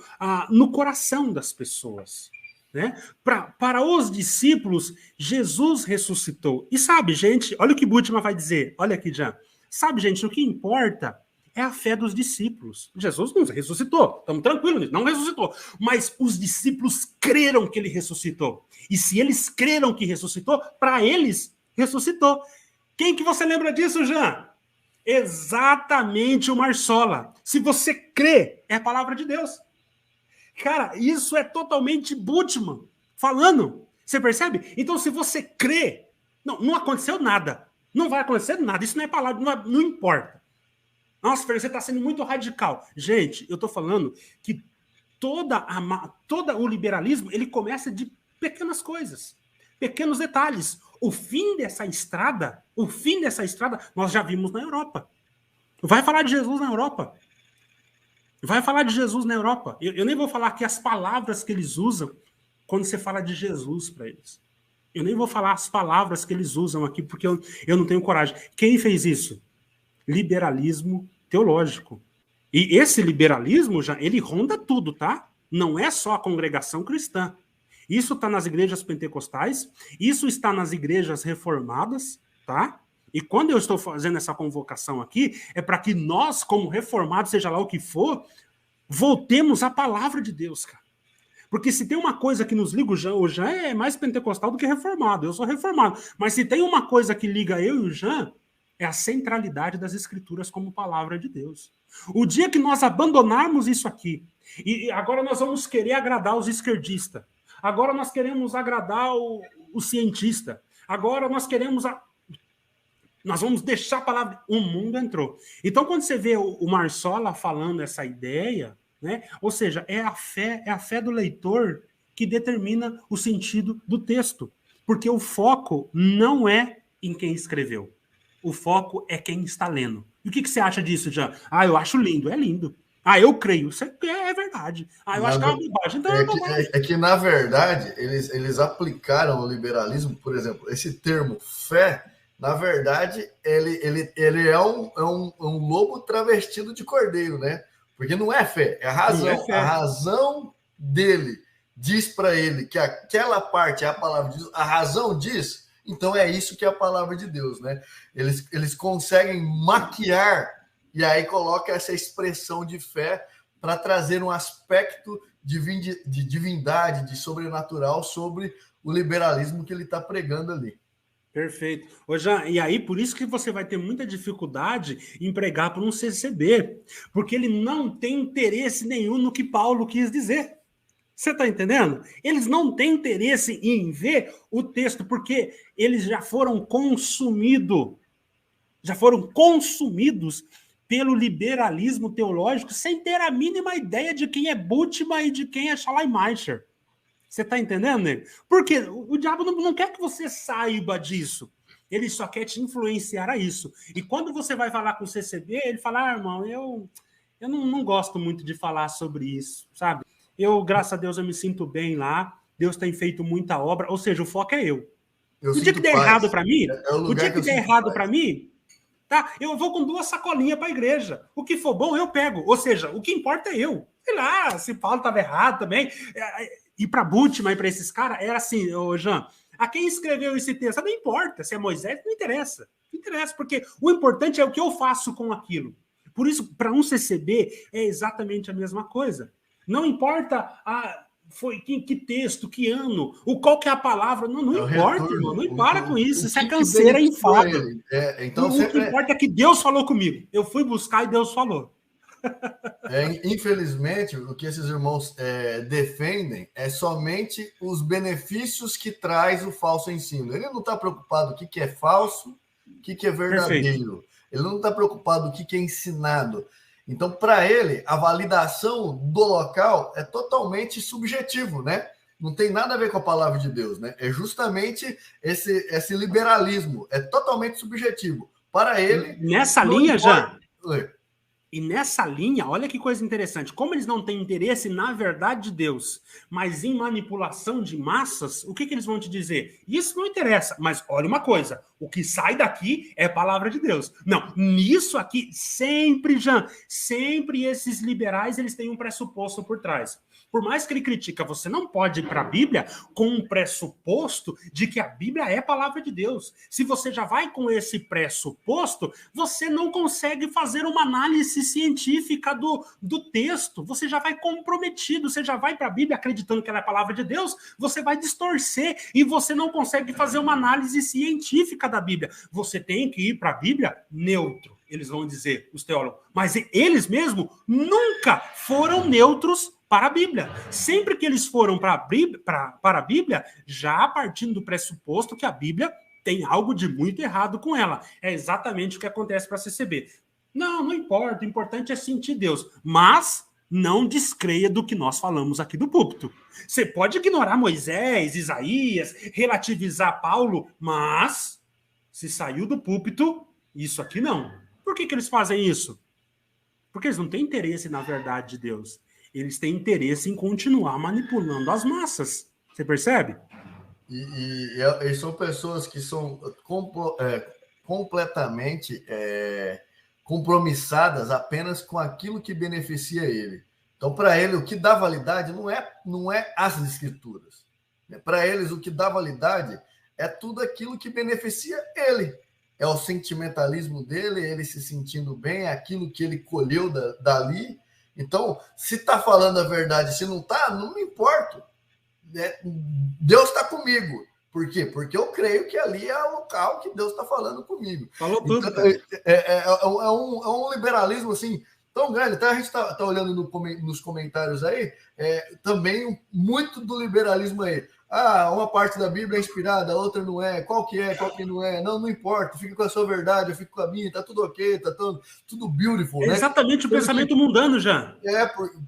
Speaker 1: no coração das pessoas. Né? Para os discípulos, Jesus ressuscitou. E sabe, gente, olha o que Bultmann vai dizer. Olha aqui, já. Sabe, gente, o que importa é a fé dos discípulos. Jesus não ressuscitou. Estamos tranquilos nisso. Não ressuscitou. Mas os discípulos creram que ele ressuscitou. E se eles creram que ressuscitou, para eles, ressuscitou. Quem que você lembra disso, Jean? Exatamente o Marsola. Se você crê, é a palavra de Deus. Cara, isso é totalmente Bultmann falando. Você percebe? Então, se você crê, não aconteceu nada. Não vai acontecer nada. Isso não é palavra, não importa. Nossa, Fer, você está sendo muito radical. Gente, eu estou falando que todo o liberalismo, ele começa de pequenas coisas, pequenos detalhes. O fim dessa estrada, nós já vimos na Europa. Vai falar de Jesus na Europa. Vai falar de Jesus na Europa. Eu nem vou falar aqui as palavras que eles usam quando você fala de Jesus para eles. Eu nem vou falar as palavras que eles usam aqui, porque eu não tenho coragem. Quem fez isso? Liberalismo teológico. E esse liberalismo, já ele ronda tudo, tá? Não é só a congregação cristã. Isso está nas igrejas pentecostais, isso está nas igrejas reformadas, tá? E quando eu estou fazendo essa convocação aqui, é para que nós, como reformados, seja lá o que for, voltemos à palavra de Deus, cara. Porque se tem uma coisa que nos liga, o Jean é mais pentecostal do que reformado, eu sou reformado. Mas se tem uma coisa que liga eu e o Jean, é a centralidade das escrituras como palavra de Deus. O dia que nós abandonarmos isso aqui, e agora nós vamos querer agradar os esquerdistas, agora nós queremos agradar o cientista, agora nós queremos... Nós vamos deixar a palavra... O mundo entrou. Então, quando você vê o Marsola falando essa ideia, né? Ou seja, é a fé do leitor que determina o sentido do texto. Porque o foco não é em quem escreveu. O foco é quem está lendo. E o que você acha disso, Jean? Eu acho lindo. É lindo. Eu creio. Isso é verdade. Eu acho que é uma bobagem. Então
Speaker 2: é que, na verdade, eles aplicaram o liberalismo, por exemplo, esse termo fé. Na verdade, ele é um lobo travestido de cordeiro, né? Porque não é fé, é a razão. É fé. A razão dele diz para ele que aquela parte é a palavra de Deus. A razão diz, então é isso que é a palavra de Deus, né? Eles conseguem maquiar e aí coloca essa expressão de fé para trazer um aspecto de divindade, de sobrenatural sobre o liberalismo que ele está pregando ali.
Speaker 1: Perfeito. E aí, por isso que você vai ter muita dificuldade em pregar para um CCB, porque ele não tem interesse nenhum no que Paulo quis dizer. Você está entendendo? Eles não têm interesse em ver o texto, porque eles já foram consumidos pelo liberalismo teológico sem ter a mínima ideia de quem é Bultmann e de quem é Schleiermacher. Você está entendendo, nego? Porque o diabo não quer que você saiba disso. Ele só quer te influenciar a isso. E quando você vai falar com o CCB, ele fala, irmão, eu não gosto muito de falar sobre isso, sabe? Graças a Deus, eu me sinto bem lá. Deus tem feito muita obra. Ou seja, o foco é eu. O dia que der errado para mim, tá? Eu vou com 2 sacolinhas para a igreja. O que for bom, eu pego. Ou seja, o que importa é eu. Sei lá, se Paulo estava errado também... E para Bultmann e para esses caras, era assim, Jean, a quem escreveu esse texto? Não importa, se é Moisés, não interessa. Não interessa, porque o importante é o que eu faço com aquilo. Por isso, para um CCB, é exatamente a mesma coisa. Não importa que texto, que ano, qual que é a palavra, não importa, irmão, não para com isso, isso é canseira enfado.
Speaker 2: Então,
Speaker 1: o que importa é que Deus falou comigo. Eu fui buscar e Deus falou.
Speaker 2: Infelizmente, o que esses irmãos defendem é somente os benefícios que traz o falso ensino. Ele não está preocupado com o que é falso, o que é verdadeiro. Perfeito. Ele não está preocupado com o que é ensinado. Então, para ele, a validação do local é totalmente subjetivo, né? Não tem nada a ver com a palavra de Deus, né? É justamente esse liberalismo, é totalmente subjetivo. Para ele...
Speaker 1: Nessa linha, já... E nessa linha, olha que coisa interessante, como eles não têm interesse na verdade de Deus, mas em manipulação de massas, o que eles vão te dizer? Isso não interessa, mas olha uma coisa, o que sai daqui é a palavra de Deus. Não, nisso aqui, sempre, Jean, sempre esses liberais, eles têm um pressuposto por trás. Por mais que ele critica, você não pode ir para a Bíblia com um pressuposto de que a Bíblia é a palavra de Deus. Se você já vai com esse pressuposto, você não consegue fazer uma análise científica do texto. Você já vai comprometido, você já vai para a Bíblia acreditando que ela é a palavra de Deus, você vai distorcer e você não consegue fazer uma análise científica da Bíblia. Você tem que ir para a Bíblia neutro, eles vão dizer, os teólogos. Mas eles mesmos nunca foram neutros para a Bíblia. Sempre que eles foram para a Bíblia, já partindo do pressuposto que a Bíblia tem algo de muito errado com ela. É exatamente o que acontece para a CCB. Não importa, o importante é sentir Deus. Mas não descreia do que nós falamos aqui do púlpito. Você pode ignorar Moisés, Isaías, relativizar Paulo, mas se saiu do púlpito, isso aqui não. Por que eles fazem isso? Porque eles não têm interesse na verdade de Deus. Eles têm interesse em continuar manipulando as massas. Você percebe?
Speaker 2: E são pessoas que são completamente compromissadas apenas com aquilo que beneficia ele. Então, para ele, o que dá validade não é as escrituras. Para eles, o que dá validade é tudo aquilo que beneficia ele. É o sentimentalismo dele, ele se sentindo bem, é aquilo que ele colheu dali. Então, se está falando a verdade, se não está, não me importo. Deus está comigo. Por quê? Porque eu creio que ali é o local que Deus está falando comigo.
Speaker 1: Falou tudo.
Speaker 2: Então, é um liberalismo assim tão grande. Até a gente está olhando nos comentários aí, também muito do liberalismo aí. Uma parte da Bíblia é inspirada, a outra não é. Qual que não é? Não importa. Fica com a sua verdade, eu fico com a minha. Tá tudo ok, tá tudo beautiful, né?
Speaker 1: Exatamente o pensamento mundano, já.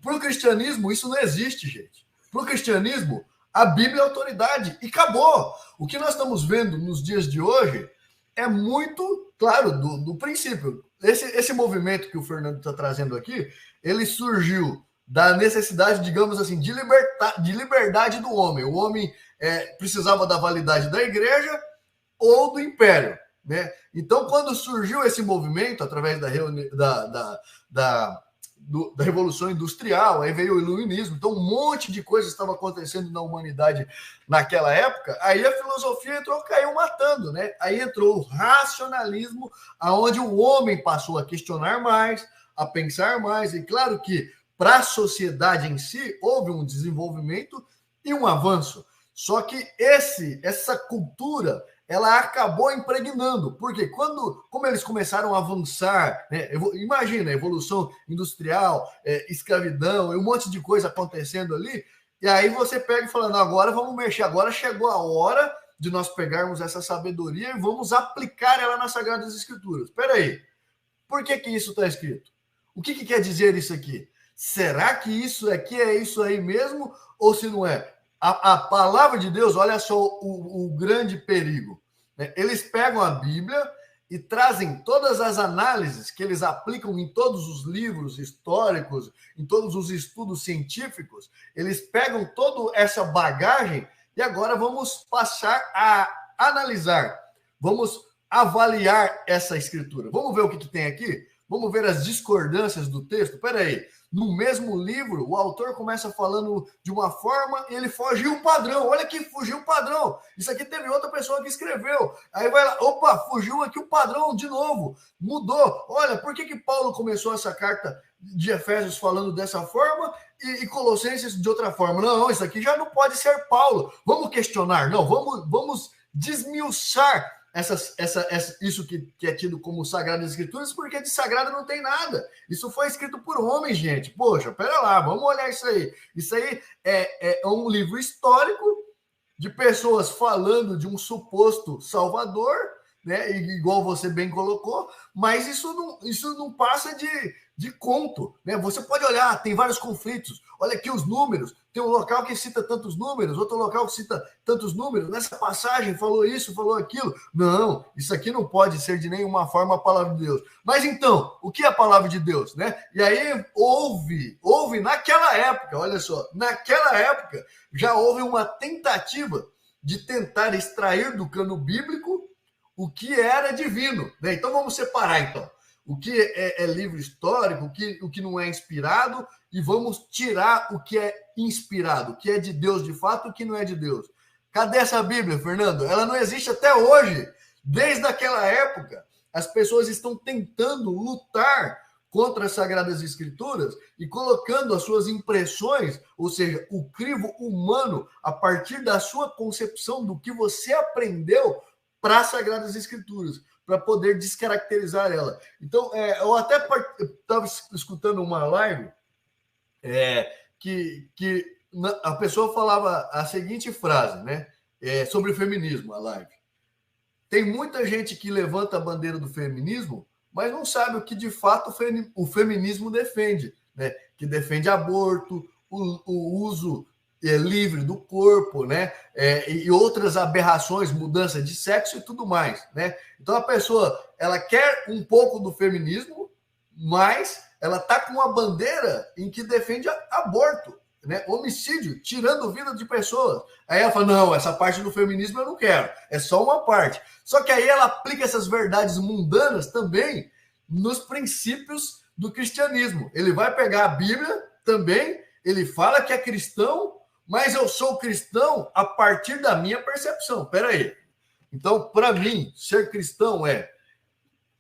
Speaker 2: Pro cristianismo, isso não existe, gente. Pro cristianismo, a Bíblia é autoridade e acabou. O que nós estamos vendo nos dias de hoje é muito claro do princípio. Esse movimento que o Fernando está trazendo aqui, ele surgiu da necessidade, digamos assim, de liberdade do homem. O homem precisava da validade da igreja ou do império, né? Então, quando surgiu esse movimento, através da Revolução Industrial, aí veio o Iluminismo, então um monte de coisas estava acontecendo na humanidade naquela época, aí a filosofia caiu matando, né? Aí entrou o racionalismo, aonde o homem passou a questionar mais, a pensar mais, e claro que para a sociedade em si, houve um desenvolvimento e um avanço. Só que essa cultura, ela acabou impregnando. Porque como eles começaram a avançar, né? Imagina, evolução industrial, escravidão, um monte de coisa acontecendo ali, e aí você pega e fala, não, agora vamos mexer, agora chegou a hora de nós pegarmos essa sabedoria e vamos aplicar ela nas Sagradas Escrituras. Espera aí, por que isso está escrito? O que quer dizer isso aqui? Será que isso aqui é isso aí mesmo? Ou se não é? A palavra de Deus, olha só o grande perigo. Né? Eles pegam a Bíblia e trazem todas as análises que eles aplicam em todos os livros históricos, em todos os estudos científicos. Eles pegam toda essa bagagem e agora vamos passar a analisar. Vamos avaliar essa escritura. Vamos ver o que tem aqui? Vamos ver as discordâncias do texto? Espera aí. no mesmo livro, o autor começa falando de uma forma e ele fugiu o padrão. Olha que fugiu o padrão. Isso aqui teve outra pessoa que escreveu. Aí vai lá, opa, fugiu aqui o padrão de novo. Mudou. Olha, por que Paulo começou essa carta de Efésios falando dessa forma e Colossenses de outra forma? Não, isso aqui já não pode ser Paulo. Vamos questionar. Não, vamos desmiuçar isso que é tido como Sagradas Escrituras, porque de sagrado não tem nada. Isso foi escrito por homens, gente. Poxa, pera lá, vamos olhar isso aí. Isso aí é um livro histórico de pessoas falando de um suposto salvador, né? Igual você bem colocou, mas isso não passa de conto, né? Você pode olhar, tem vários conflitos. Olha aqui os números. Tem um local que cita tantos números, outro local que cita tantos números. Nessa passagem falou isso, falou aquilo. Não, isso aqui não pode ser de nenhuma forma a palavra de Deus. Mas então, o que é a palavra de Deus, né? E aí houve naquela época, olha só, naquela época já houve uma tentativa de tentar extrair do cano bíblico o que era divino, né? Então vamos separar, então. O que é livro histórico, o que não é inspirado, e vamos tirar o que é inspirado, o que é de Deus de fato, o que não é de Deus. Cadê essa Bíblia, Fernando? Ela não existe até hoje. Desde aquela época, as pessoas estão tentando lutar contra as Sagradas Escrituras e colocando as suas impressões, ou seja, o crivo humano, a partir da sua concepção do que você aprendeu para as Sagradas Escrituras, para poder descaracterizar ela. Então, eu até estava escutando uma live que a pessoa falava a seguinte frase, né? Sobre o feminismo, a live. Tem muita gente que levanta a bandeira do feminismo, mas não sabe o que de fato o feminismo defende, né? Que defende aborto, o uso livre do corpo, né? E outras aberrações, mudança de sexo e tudo mais, né? Então a pessoa, ela quer um pouco do feminismo, mas ela está com uma bandeira em que defende aborto, né? Homicídio, tirando vida de pessoas. Aí ela fala, não, essa parte do feminismo eu não quero, é só uma parte. Só que aí ela aplica essas verdades mundanas também nos princípios do cristianismo. Ele vai pegar a Bíblia também, ele fala que é cristão, mas eu sou cristão a partir da minha percepção. Espera aí. Então, para mim, ser cristão é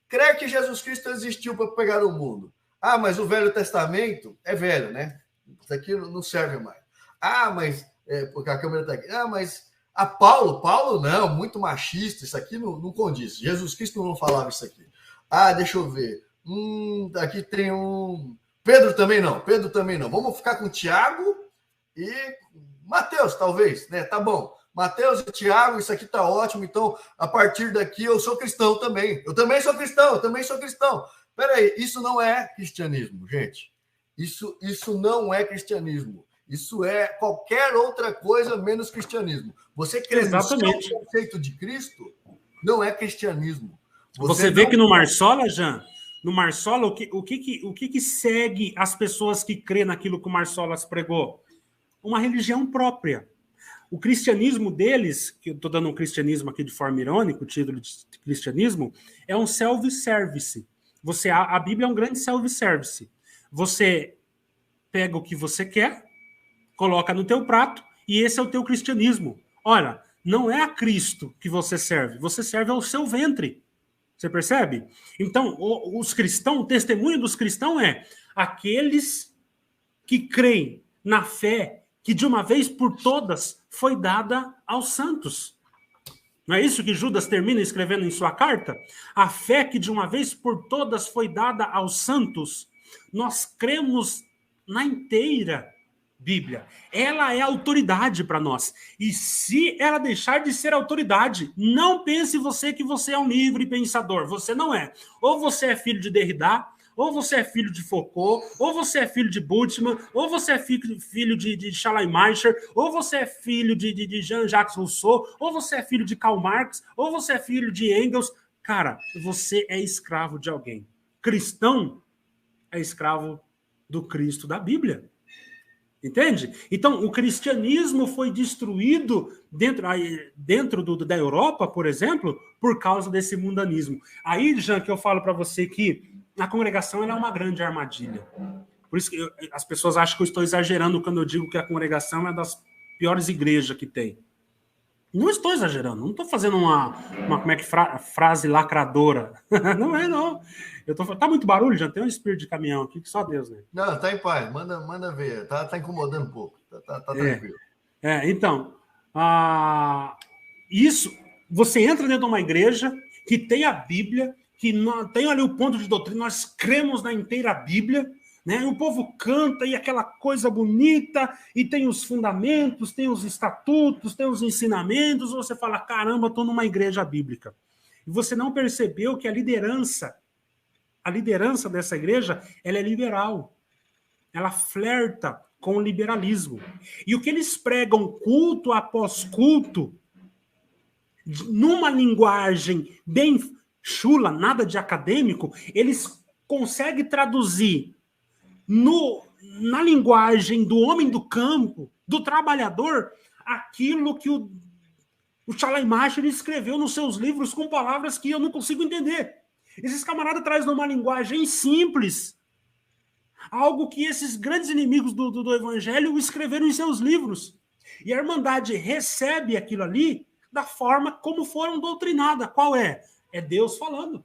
Speaker 2: crer que Jesus Cristo existiu para pegar o mundo. Ah, mas o Velho Testamento é velho, né? Isso aqui não serve mais. Ah, mas... porque a câmera está aqui. Ah, mas... Paulo não, muito machista. Isso aqui não condiz. Jesus Cristo não falava isso aqui. Ah, deixa eu ver. Aqui tem um... Pedro também não. Vamos ficar com Tiago e Mateus, talvez, né? Tá bom. Mateus e Tiago, isso aqui tá ótimo. Então, a partir daqui, eu sou cristão também. Eu também sou cristão. Peraí, isso não é cristianismo, gente. Isso não é cristianismo. Isso é qualquer outra coisa menos cristianismo. Você crer no seu conceito de Cristo não é cristianismo.
Speaker 1: Você vê que no Marsola, Jean, no Marsola, o que segue as pessoas que crêem naquilo que o Marsola pregou? Uma religião própria. O cristianismo deles, que eu estou dando um cristianismo aqui de forma irônica, o título de cristianismo, é um self-service. A Bíblia é um grande self-service. Você pega o que você quer, coloca no teu prato, e esse é o teu cristianismo. Olha, não é a Cristo que você serve ao seu ventre. Você percebe? Então, os cristãos, o testemunho dos cristãos é aqueles que creem na fé que de uma vez por todas foi dada aos santos. Não é isso que Judas termina escrevendo em sua carta? A fé que de uma vez por todas foi dada aos santos. Nós cremos na inteira Bíblia. Ela é autoridade para nós. E se ela deixar de ser autoridade, não pense você que você é um livre pensador. Você não é. Ou você é filho de Derrida, ou você é filho de Foucault, ou você é filho de Bultmann, ou você é filho de Schleiermacher, ou você é filho de Jean-Jacques Rousseau, ou você é filho de Karl Marx, ou você é filho de Engels. Cara, você é escravo de alguém. Cristão é escravo do Cristo da Bíblia. Entende? Então, o cristianismo foi destruído dentro da Europa, por exemplo, por causa desse mundanismo. Aí, Jean, que eu falo para você que a congregação ela é uma grande armadilha. Por isso que as pessoas acham que eu estou exagerando quando eu digo que a congregação é das piores igrejas que tem. Não estou exagerando, não estou fazendo uma como é que frase lacradora. Não é, não. Tá muito barulho, já tem um espírito de caminhão aqui, que só Deus, né?
Speaker 2: Não, tá em paz, manda ver. Tá incomodando um pouco, tá tranquilo.
Speaker 1: Então, isso, você entra dentro de uma igreja que tem a Bíblia, que tem ali o ponto de doutrina, nós cremos na inteira Bíblia, né? O povo canta e aquela coisa bonita, e tem os fundamentos, tem os estatutos, tem os ensinamentos, você fala, caramba, estou numa igreja bíblica. E você não percebeu que a liderança dessa igreja, ela é liberal. Ela flerta com o liberalismo. E o que eles pregam culto após culto, numa linguagem bem chula, nada de acadêmico, eles conseguem traduzir na linguagem do homem do campo, do trabalhador, aquilo que o Schleiermacher escreveu nos seus livros com palavras que eu não consigo entender. Esses camaradas trazem numa linguagem simples algo que esses grandes inimigos do evangelho escreveram em seus livros. E a Irmandade recebe aquilo ali da forma como foram doutrinadas. Qual é? É Deus falando.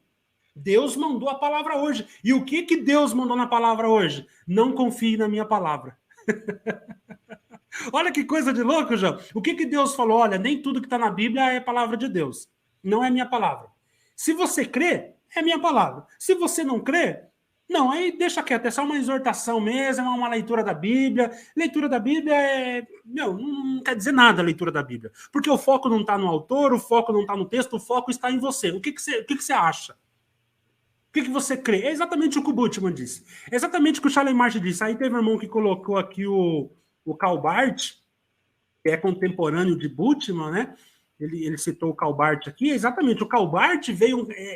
Speaker 1: Deus mandou a palavra hoje. E o que Deus mandou na palavra hoje? Não confie na minha palavra. Olha que coisa de louco, João. O que Deus falou? Olha, nem tudo que está na Bíblia é palavra de Deus. Não é minha palavra. Se você crê, é minha palavra. Se você não crê, não, aí deixa quieto. É só uma exortação mesmo, é uma leitura da Bíblia. Leitura da Bíblia não quer dizer nada a leitura da Bíblia. Porque o foco não está no autor, o foco não está no texto, o foco está em você. O que você acha? O que você crê? É exatamente o que o Bultmann disse. É exatamente o que o Schleiermacher disse. Aí teve um irmão que colocou aqui o Calbart, que é contemporâneo de Bultmann, né? Ele citou o Calbart aqui. Exatamente, o Calbart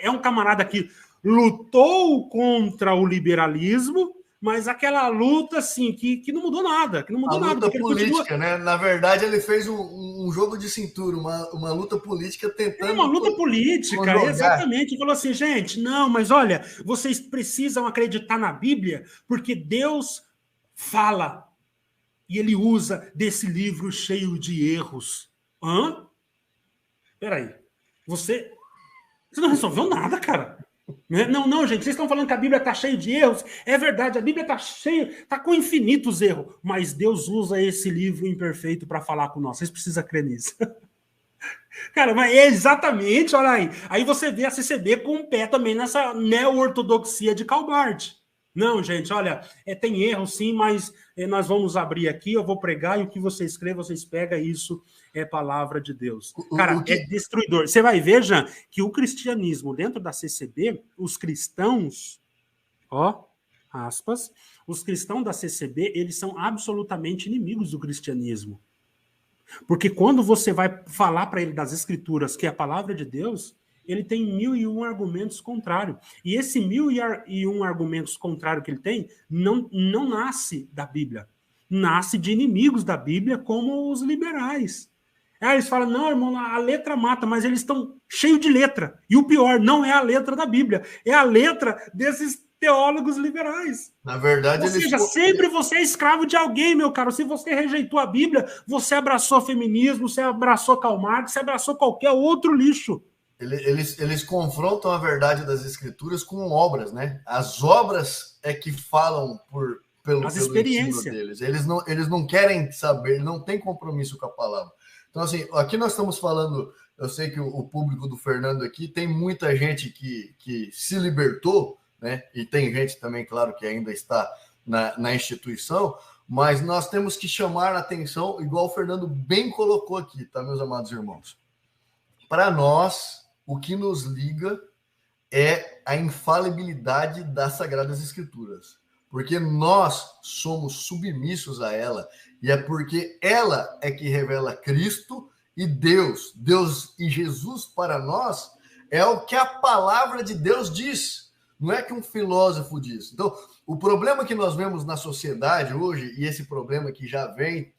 Speaker 1: é um camarada que lutou contra o liberalismo, mas aquela luta, assim, que não mudou nada. Que não mudou nada.
Speaker 2: Luta política, né? Na verdade, ele fez um jogo de cintura, uma luta política tentando...
Speaker 1: Uma luta política, exatamente. Ele falou assim, gente, não, mas olha, vocês precisam acreditar na Bíblia, porque Deus fala, e ele usa desse livro cheio de erros. Hã? Peraí, você não resolveu nada, cara. Não, gente, vocês estão falando que a Bíblia está cheia de erros. É verdade, a Bíblia está com infinitos erros, mas Deus usa esse livro imperfeito para falar com nós. Vocês precisam crer nisso. Cara, mas é exatamente, olha aí. Aí você vê a CCB com o pé também nessa neo-ortodoxia de Calbart. Não, gente, olha, tem erro sim, mas nós vamos abrir aqui, eu vou pregar e o que você escreve, vocês pegam, isso é palavra de Deus. Cara, é destruidor. Você vai ver, Jean, que o cristianismo dentro da CCB, os cristãos, aspas, os cristãos da CCB, eles são absolutamente inimigos do cristianismo. Porque quando você vai falar para ele das escrituras, que é a palavra de Deus, ele tem 1001 argumentos contrários. E esse 1001 argumentos contrários que ele tem não nasce da Bíblia. Nasce de inimigos da Bíblia, como os liberais. Eles falam, não, irmão, a letra mata, mas eles estão cheios de letra. E o pior, não é a letra da Bíblia, é a letra desses teólogos liberais.
Speaker 2: Na verdade,
Speaker 1: ou seja, sempre você é escravo de alguém, meu caro. Se você rejeitou a Bíblia, você abraçou feminismo, você abraçou Karl Marx, você abraçou qualquer outro lixo.
Speaker 2: Eles confrontam a verdade das escrituras com obras, né? As obras é que falam pelo
Speaker 1: experiências
Speaker 2: deles. Eles não querem saber, não tem compromisso com a palavra. Então, assim, aqui nós estamos falando, eu sei que o público do Fernando aqui tem muita gente que se libertou, né? E tem gente também, claro, que ainda está na instituição, mas nós temos que chamar a atenção, igual o Fernando bem colocou aqui, tá, meus amados irmãos? Para nós, o que nos liga é a infalibilidade das Sagradas Escrituras, porque nós somos submissos a ela, e é porque ela é que revela Cristo e Deus e Jesus para nós é o que a palavra de Deus diz, não é que um filósofo diz. Então, o problema que nós vemos na sociedade hoje, e esse problema que já vem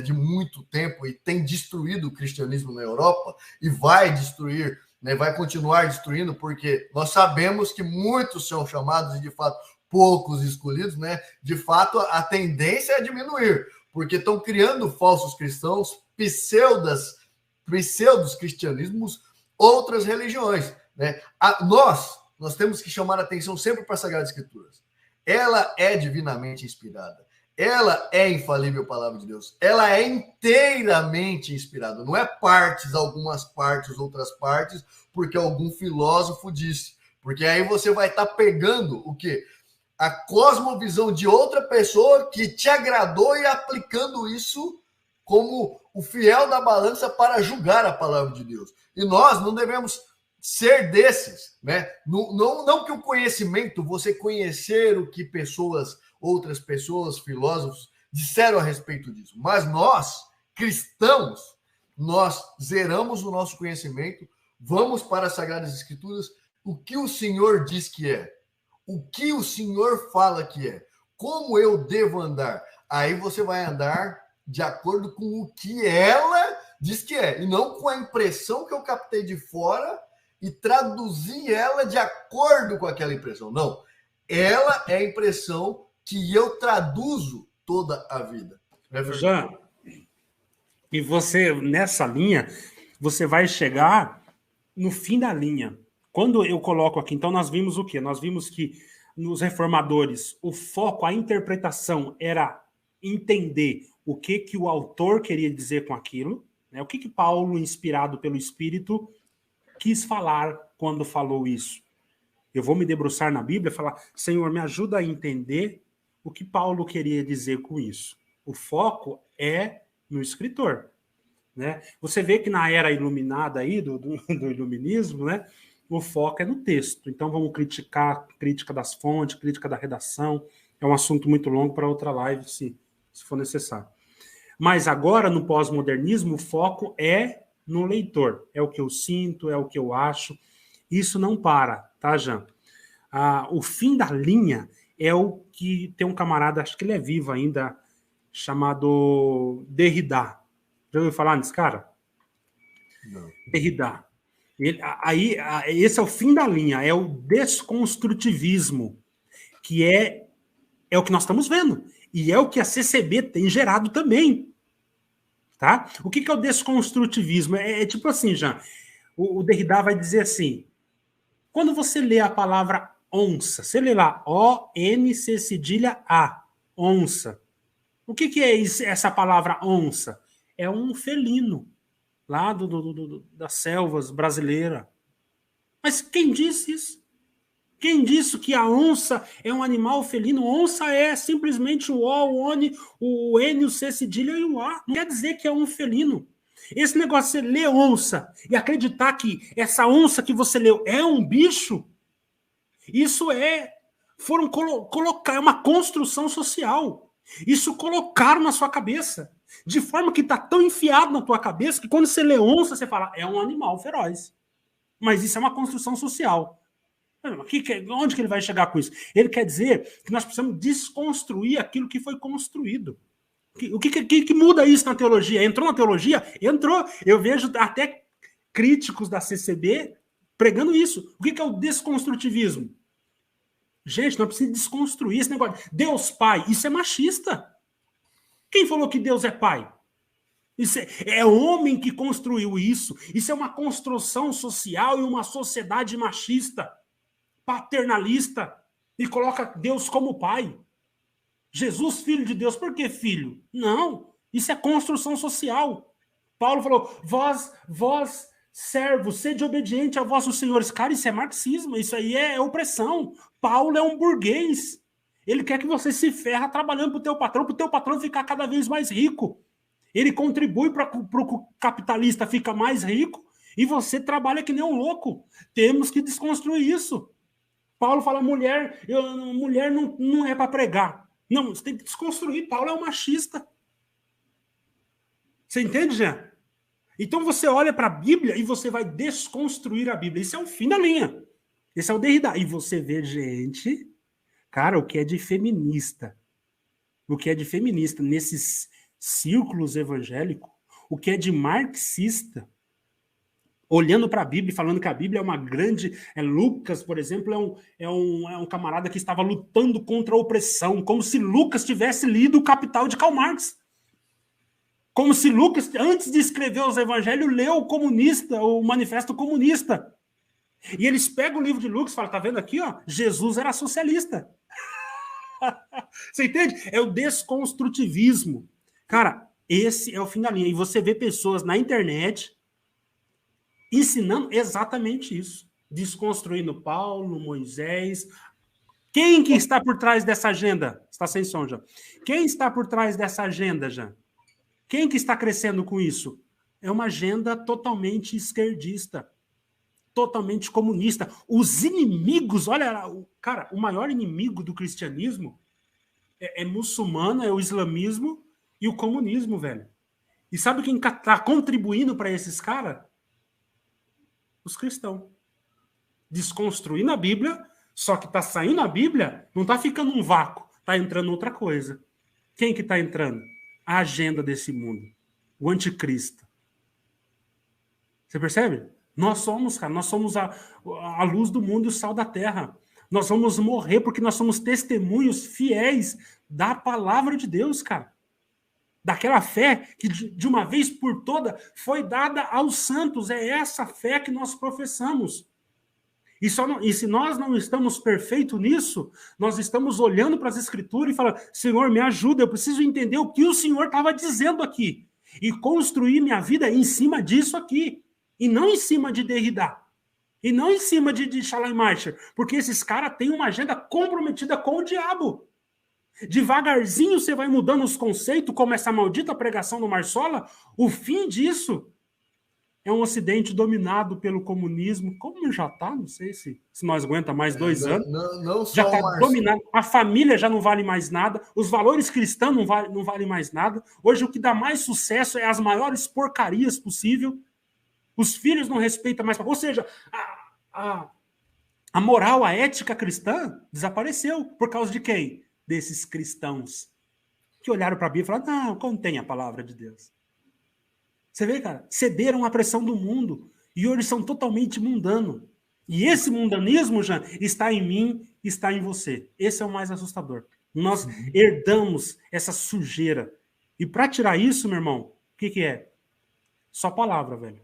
Speaker 2: de muito tempo e tem destruído o cristianismo na Europa e vai destruir, né, vai continuar destruindo, porque nós sabemos que muitos são chamados e, de fato, poucos escolhidos, né? De fato, a tendência é diminuir, porque estão criando falsos cristãos, pseudos cristianismos, outras religiões, né? Nós temos que chamar a atenção sempre para as Sagradas Escrituras. Ela é divinamente inspirada. Ela é infalível palavra de Deus. Ela é inteiramente inspirada. Não é partes, algumas partes, outras partes, porque algum filósofo disse. Porque aí você vai estar pegando o quê? A cosmovisão de outra pessoa que te agradou e aplicando isso como o fiel da balança para julgar a palavra de Deus. E nós não devemos ser desses, né? Não que o conhecimento, você conhecer o que outras pessoas, filósofos, disseram a respeito disso. Mas nós, cristãos, nós zeramos o nosso conhecimento, vamos para as Sagradas Escrituras, o que o Senhor diz que é, o que o Senhor fala que é, como eu devo andar. Aí você vai andar de acordo com o que ela diz que é, e não com a impressão que eu captei de fora e traduzir ela de acordo com aquela impressão. Não, ela é a impressão que eu traduzo toda a vida.
Speaker 1: Já, e você, nessa linha, você vai chegar no fim da linha. Quando eu coloco aqui, então nós vimos o quê? Nós vimos que nos reformadores, o foco, a interpretação era entender o que o autor queria dizer com aquilo, né? O que Paulo, inspirado pelo Espírito, quis falar quando falou isso. Eu vou me debruçar na Bíblia e falar, Senhor, me ajuda a entender o que Paulo queria dizer com isso. O foco é no escritor, né? Você vê que na era iluminada aí, do iluminismo, né, o foco é no texto. Então vamos crítica das fontes, crítica da redação. É um assunto muito longo para outra live, se for necessário. Mas agora, no pós-modernismo, o foco é no leitor. É o que eu sinto, é o que eu acho. Isso não para, tá, Jean? O fim da linha é o que tem um camarada, acho que ele é vivo ainda, chamado Derrida. Já ouviu falar nesse cara?
Speaker 2: Não.
Speaker 1: Derrida. Esse é o fim da linha, é o desconstrutivismo, que é o que nós estamos vendo. E é o que a CCB tem gerado também. Tá? O que é o desconstrutivismo? É tipo assim, Jean, o Derrida vai dizer assim, quando você lê a palavra onça, você lê lá O-N-C cedilha A, onça. O que é essa palavra onça? É um felino, lá das selvas brasileiras. Mas quem disse isso? Quem disse que a onça é um animal felino? Onça é simplesmente o O, N, o C cedilha e o A. Não quer dizer que é um felino. Esse negócio de você ler onça e acreditar que essa onça que você leu é um bicho, isso foram colocar, é uma construção social. Isso colocaram na sua cabeça, de forma que está tão enfiado na tua cabeça que quando você lê onça, você fala, é um animal feroz. Mas isso é uma construção social. Onde que ele vai chegar com isso? Ele quer dizer que nós precisamos desconstruir aquilo que foi construído. O que muda isso na teologia? Entrou na teologia? Entrou. Eu vejo até críticos da CCB pregando isso. O que é o desconstrutivismo? Gente, nós precisamos desconstruir esse negócio. Deus Pai, isso é machista. Quem falou que Deus é Pai? Isso é homem que construiu isso. Isso é uma construção social e uma sociedade machista, paternalista, e coloca Deus como Pai. Jesus, filho de Deus, por que filho? Não, isso é construção social. Paulo falou, vós servos, sede obediente a vossos senhores. Cara, isso é marxismo, isso aí é opressão. Paulo é um burguês. Ele quer que você se ferra trabalhando para o teu patrão ficar cada vez mais rico. Ele contribui para o capitalista ficar mais rico e você trabalha que nem um louco. Temos que desconstruir isso. Paulo fala, mulher não é para pregar. Não, você tem que desconstruir. Paulo é um machista. Você entende, Jean? Então você olha para a Bíblia e você vai desconstruir a Bíblia. Isso é o fim da linha. Esse é o Derrida. E você vê, gente, cara, o que é de feminista. O que é de feminista nesses círculos evangélicos. O que é de marxista. olhando para a Bíblia e falando que a Bíblia é uma grande... Lucas, por exemplo, é um camarada que estava lutando contra a opressão, como se Lucas tivesse lido o Capital de Karl Marx. Como se Lucas, antes de escrever os evangelhos, leu o Manifesto Comunista. E eles pegam o livro de Lucas e falam, tá vendo aqui, ó, Jesus era socialista. Você entende? É o desconstrutivismo. Cara, esse é o fim da linha. E você vê pessoas na internet ensinando exatamente isso. Desconstruindo Paulo, Moisés. Quem que está por trás dessa agenda? Está sem som, já. Quem está por trás dessa agenda, já? Quem que está crescendo com isso? É uma agenda totalmente esquerdista. Totalmente comunista. Os inimigos, olha, cara, o maior inimigo do cristianismo é muçulmano, é o islamismo e o comunismo, velho. E sabe quem está contribuindo para esses caras? Os cristãos. Desconstruindo a Bíblia, só que está saindo a Bíblia, não está ficando um vácuo, está entrando outra coisa. Quem que está entrando? A agenda desse mundo. O anticristo. Você percebe? Nós somos, cara, nós somos a luz do mundo e o sal da terra. Nós vamos morrer porque nós somos testemunhos fiéis da palavra de Deus, cara. Daquela fé que, de uma vez por toda, foi dada aos santos. É essa fé que nós professamos. E se nós não estamos perfeitos nisso, nós estamos olhando para as Escrituras e falando, Senhor, me ajuda, eu preciso entender o que o Senhor estava dizendo aqui. E construir minha vida em cima disso aqui. E não em cima de Derrida. E não em cima de Schleiermacher. Porque esses caras têm uma agenda comprometida com o diabo. Devagarzinho você vai mudando os conceitos, como essa maldita pregação do Marsola. O fim disso é um ocidente dominado pelo comunismo. Como já está? Não sei se nós aguenta mais 2 anos.
Speaker 2: Não
Speaker 1: já está dominado. A família já não vale mais nada. Os valores cristãos não valem mais nada. Hoje o que dá mais sucesso é as maiores porcarias possível. Os filhos não respeitam mais. Ou seja, a moral, a ética cristã desapareceu. Por causa de quem? Desses cristãos que olharam para a Bíblia e falaram, não, contém a palavra de Deus. Você vê, cara? Cederam à pressão do mundo e hoje são totalmente mundanos. E esse mundanismo, já está em mim, está em você. Esse é o mais assustador. Nós herdamos essa sujeira. E para tirar isso, meu irmão, o que é? Só palavra, velho.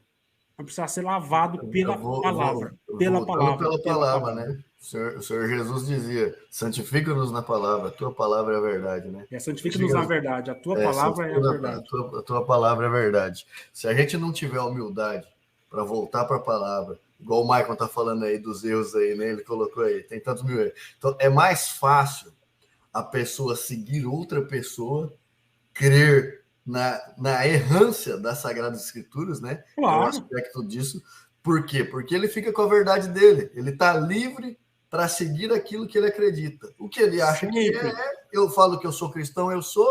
Speaker 1: Vai precisar ser lavado pela palavra. Pela palavra,
Speaker 2: né? O Senhor Jesus dizia, santifica-nos na palavra, a tua palavra é a verdade, né?
Speaker 1: Santifica-nos na verdade, a tua palavra é a verdade.
Speaker 2: A tua palavra é a verdade. Se a gente não tiver humildade para voltar para a palavra, igual o Michael está falando aí dos erros aí, né? Ele colocou aí, tem tantos mil erros. Então, é mais fácil a pessoa seguir outra pessoa, crer na errância das Sagradas Escrituras, né?
Speaker 1: Claro.
Speaker 2: É um aspecto disso. Por quê? Porque ele fica com a verdade dele. Ele está livre para seguir aquilo que ele acredita. O que ele acha que eu falo que eu sou cristão, eu sou,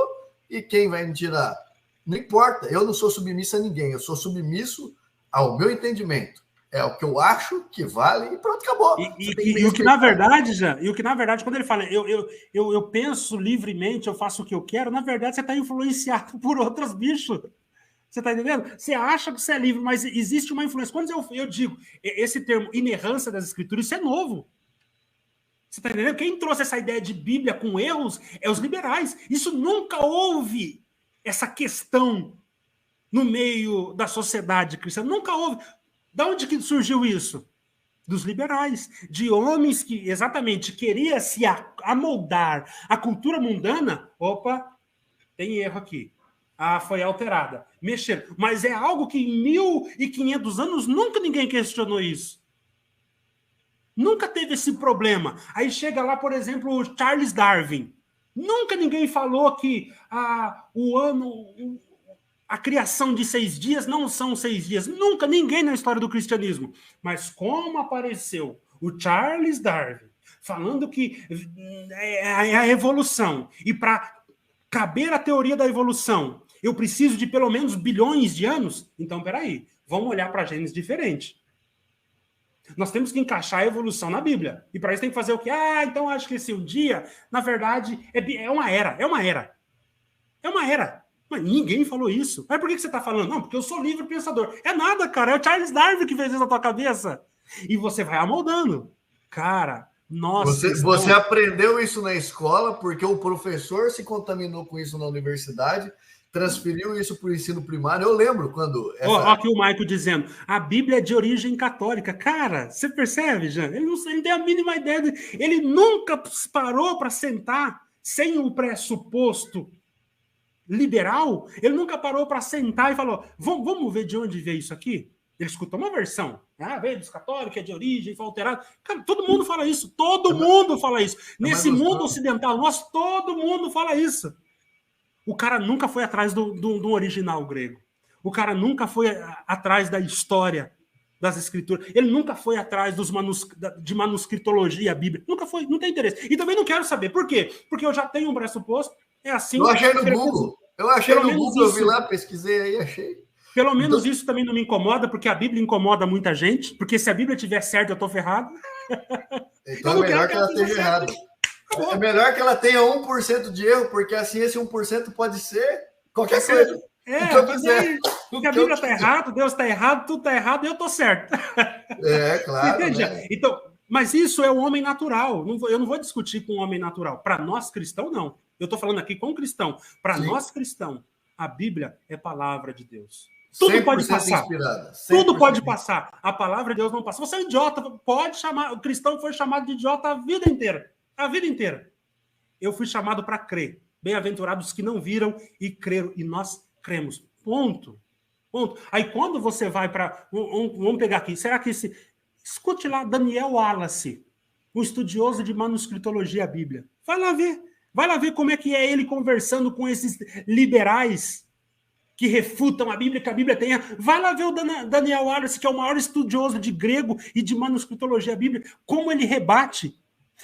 Speaker 2: e quem vai me tirar? Não importa, eu não sou submisso a ninguém, eu sou submisso ao meu entendimento. É o que eu acho que vale e pronto, acabou.
Speaker 1: E o que na verdade, quando ele fala, eu penso livremente, eu faço o que eu quero, na verdade você está influenciado por outros bichos. Você está entendendo? Você acha que você é livre, mas existe uma influência. Quando eu digo esse termo inerrância das Escrituras, isso é novo. Você está entendendo? Quem trouxe essa ideia de Bíblia com erros é os liberais. Isso nunca houve essa questão no meio da sociedade cristã. Nunca houve. De onde que surgiu isso? Dos liberais, de homens que exatamente queriam se amoldar à cultura mundana. Opa, tem erro aqui. Foi alterada. Mexeram. Mas é algo que em 1500 anos nunca ninguém questionou isso. Nunca teve esse problema. Aí chega lá, por exemplo, o Charles Darwin. Nunca ninguém falou que a criação de 6 dias não são 6 dias. Nunca, ninguém na história do cristianismo. Mas como apareceu o Charles Darwin falando que é a evolução, e para caber a teoria da evolução, eu preciso de pelo menos bilhões de anos? Então, peraí, vamos olhar para Gênesis diferente. Nós temos que encaixar a evolução na Bíblia. E para isso tem que fazer o quê? Então acho que esse um dia, na verdade, é uma era. É uma era. É uma era. Mas ninguém falou isso. Mas por que você está falando? Não, porque eu sou livre pensador. É nada, cara. É o Charles Darwin que fez isso na tua cabeça. E você vai amoldando. Cara, nós
Speaker 2: Você aprendeu isso na escola porque o professor se contaminou com isso na universidade, transferiu isso para o ensino primário. Eu lembro quando...
Speaker 1: Ó, aqui o Maico dizendo, a Bíblia é de origem católica. Cara, você percebe, Jean? Ele não tem a mínima ideia. Ele nunca parou para sentar sem o pressuposto liberal. Ele nunca parou para sentar e falou, vamos ver de onde veio isso aqui? Ele escutou uma versão. Veio dos católicos, é de origem, foi alterado. Cara, todo mundo fala isso. Todo mundo fala isso. Nesse mundo ocidental, todo mundo fala isso. O cara nunca foi atrás do original grego. O cara nunca foi atrás da história das escrituras. Ele nunca foi atrás de manuscritologia bíblica. Nunca foi, não tem interesse. E também não quero saber. Por quê? Porque eu já tenho um pressuposto. É assim.
Speaker 2: Eu achei no Google. Eu vi lá, pesquisei aí, achei.
Speaker 1: Pelo menos isso também não me incomoda, porque a Bíblia incomoda muita gente. Porque se a Bíblia estiver certa, eu estou ferrado.
Speaker 2: Então é melhor que ela esteja errada. É melhor que ela tenha 1% de erro, porque assim esse 1% pode ser qualquer coisa.
Speaker 1: Porque a Bíblia está errada, Deus está errado, tudo está errado e eu estou certo.
Speaker 2: Claro.
Speaker 1: Entende? Né? Então, mas isso é o homem natural. Eu não vou discutir com o homem natural. Para nós cristãos, não. Eu estou falando aqui com cristão. Para nós cristãos, a Bíblia é palavra de Deus. Tudo pode passar. Tudo pode passar. A palavra de Deus não passa. Você é um idiota, pode chamar. O cristão foi chamado de idiota a vida inteira. A vida inteira. Eu fui chamado para crer. Bem-aventurados que não viram e creram. E nós cremos. Ponto. Aí quando você vai para... Vamos pegar aqui. Será que esse... Escute lá Daniel Wallace, um estudioso de manuscritologia bíblia. Vai lá ver. Vai lá ver como é que é ele conversando com esses liberais que refutam a Bíblia, que a Bíblia tenha. Vai lá ver o Daniel Wallace, que é o maior estudioso de grego e de manuscritologia bíblica, como ele rebate.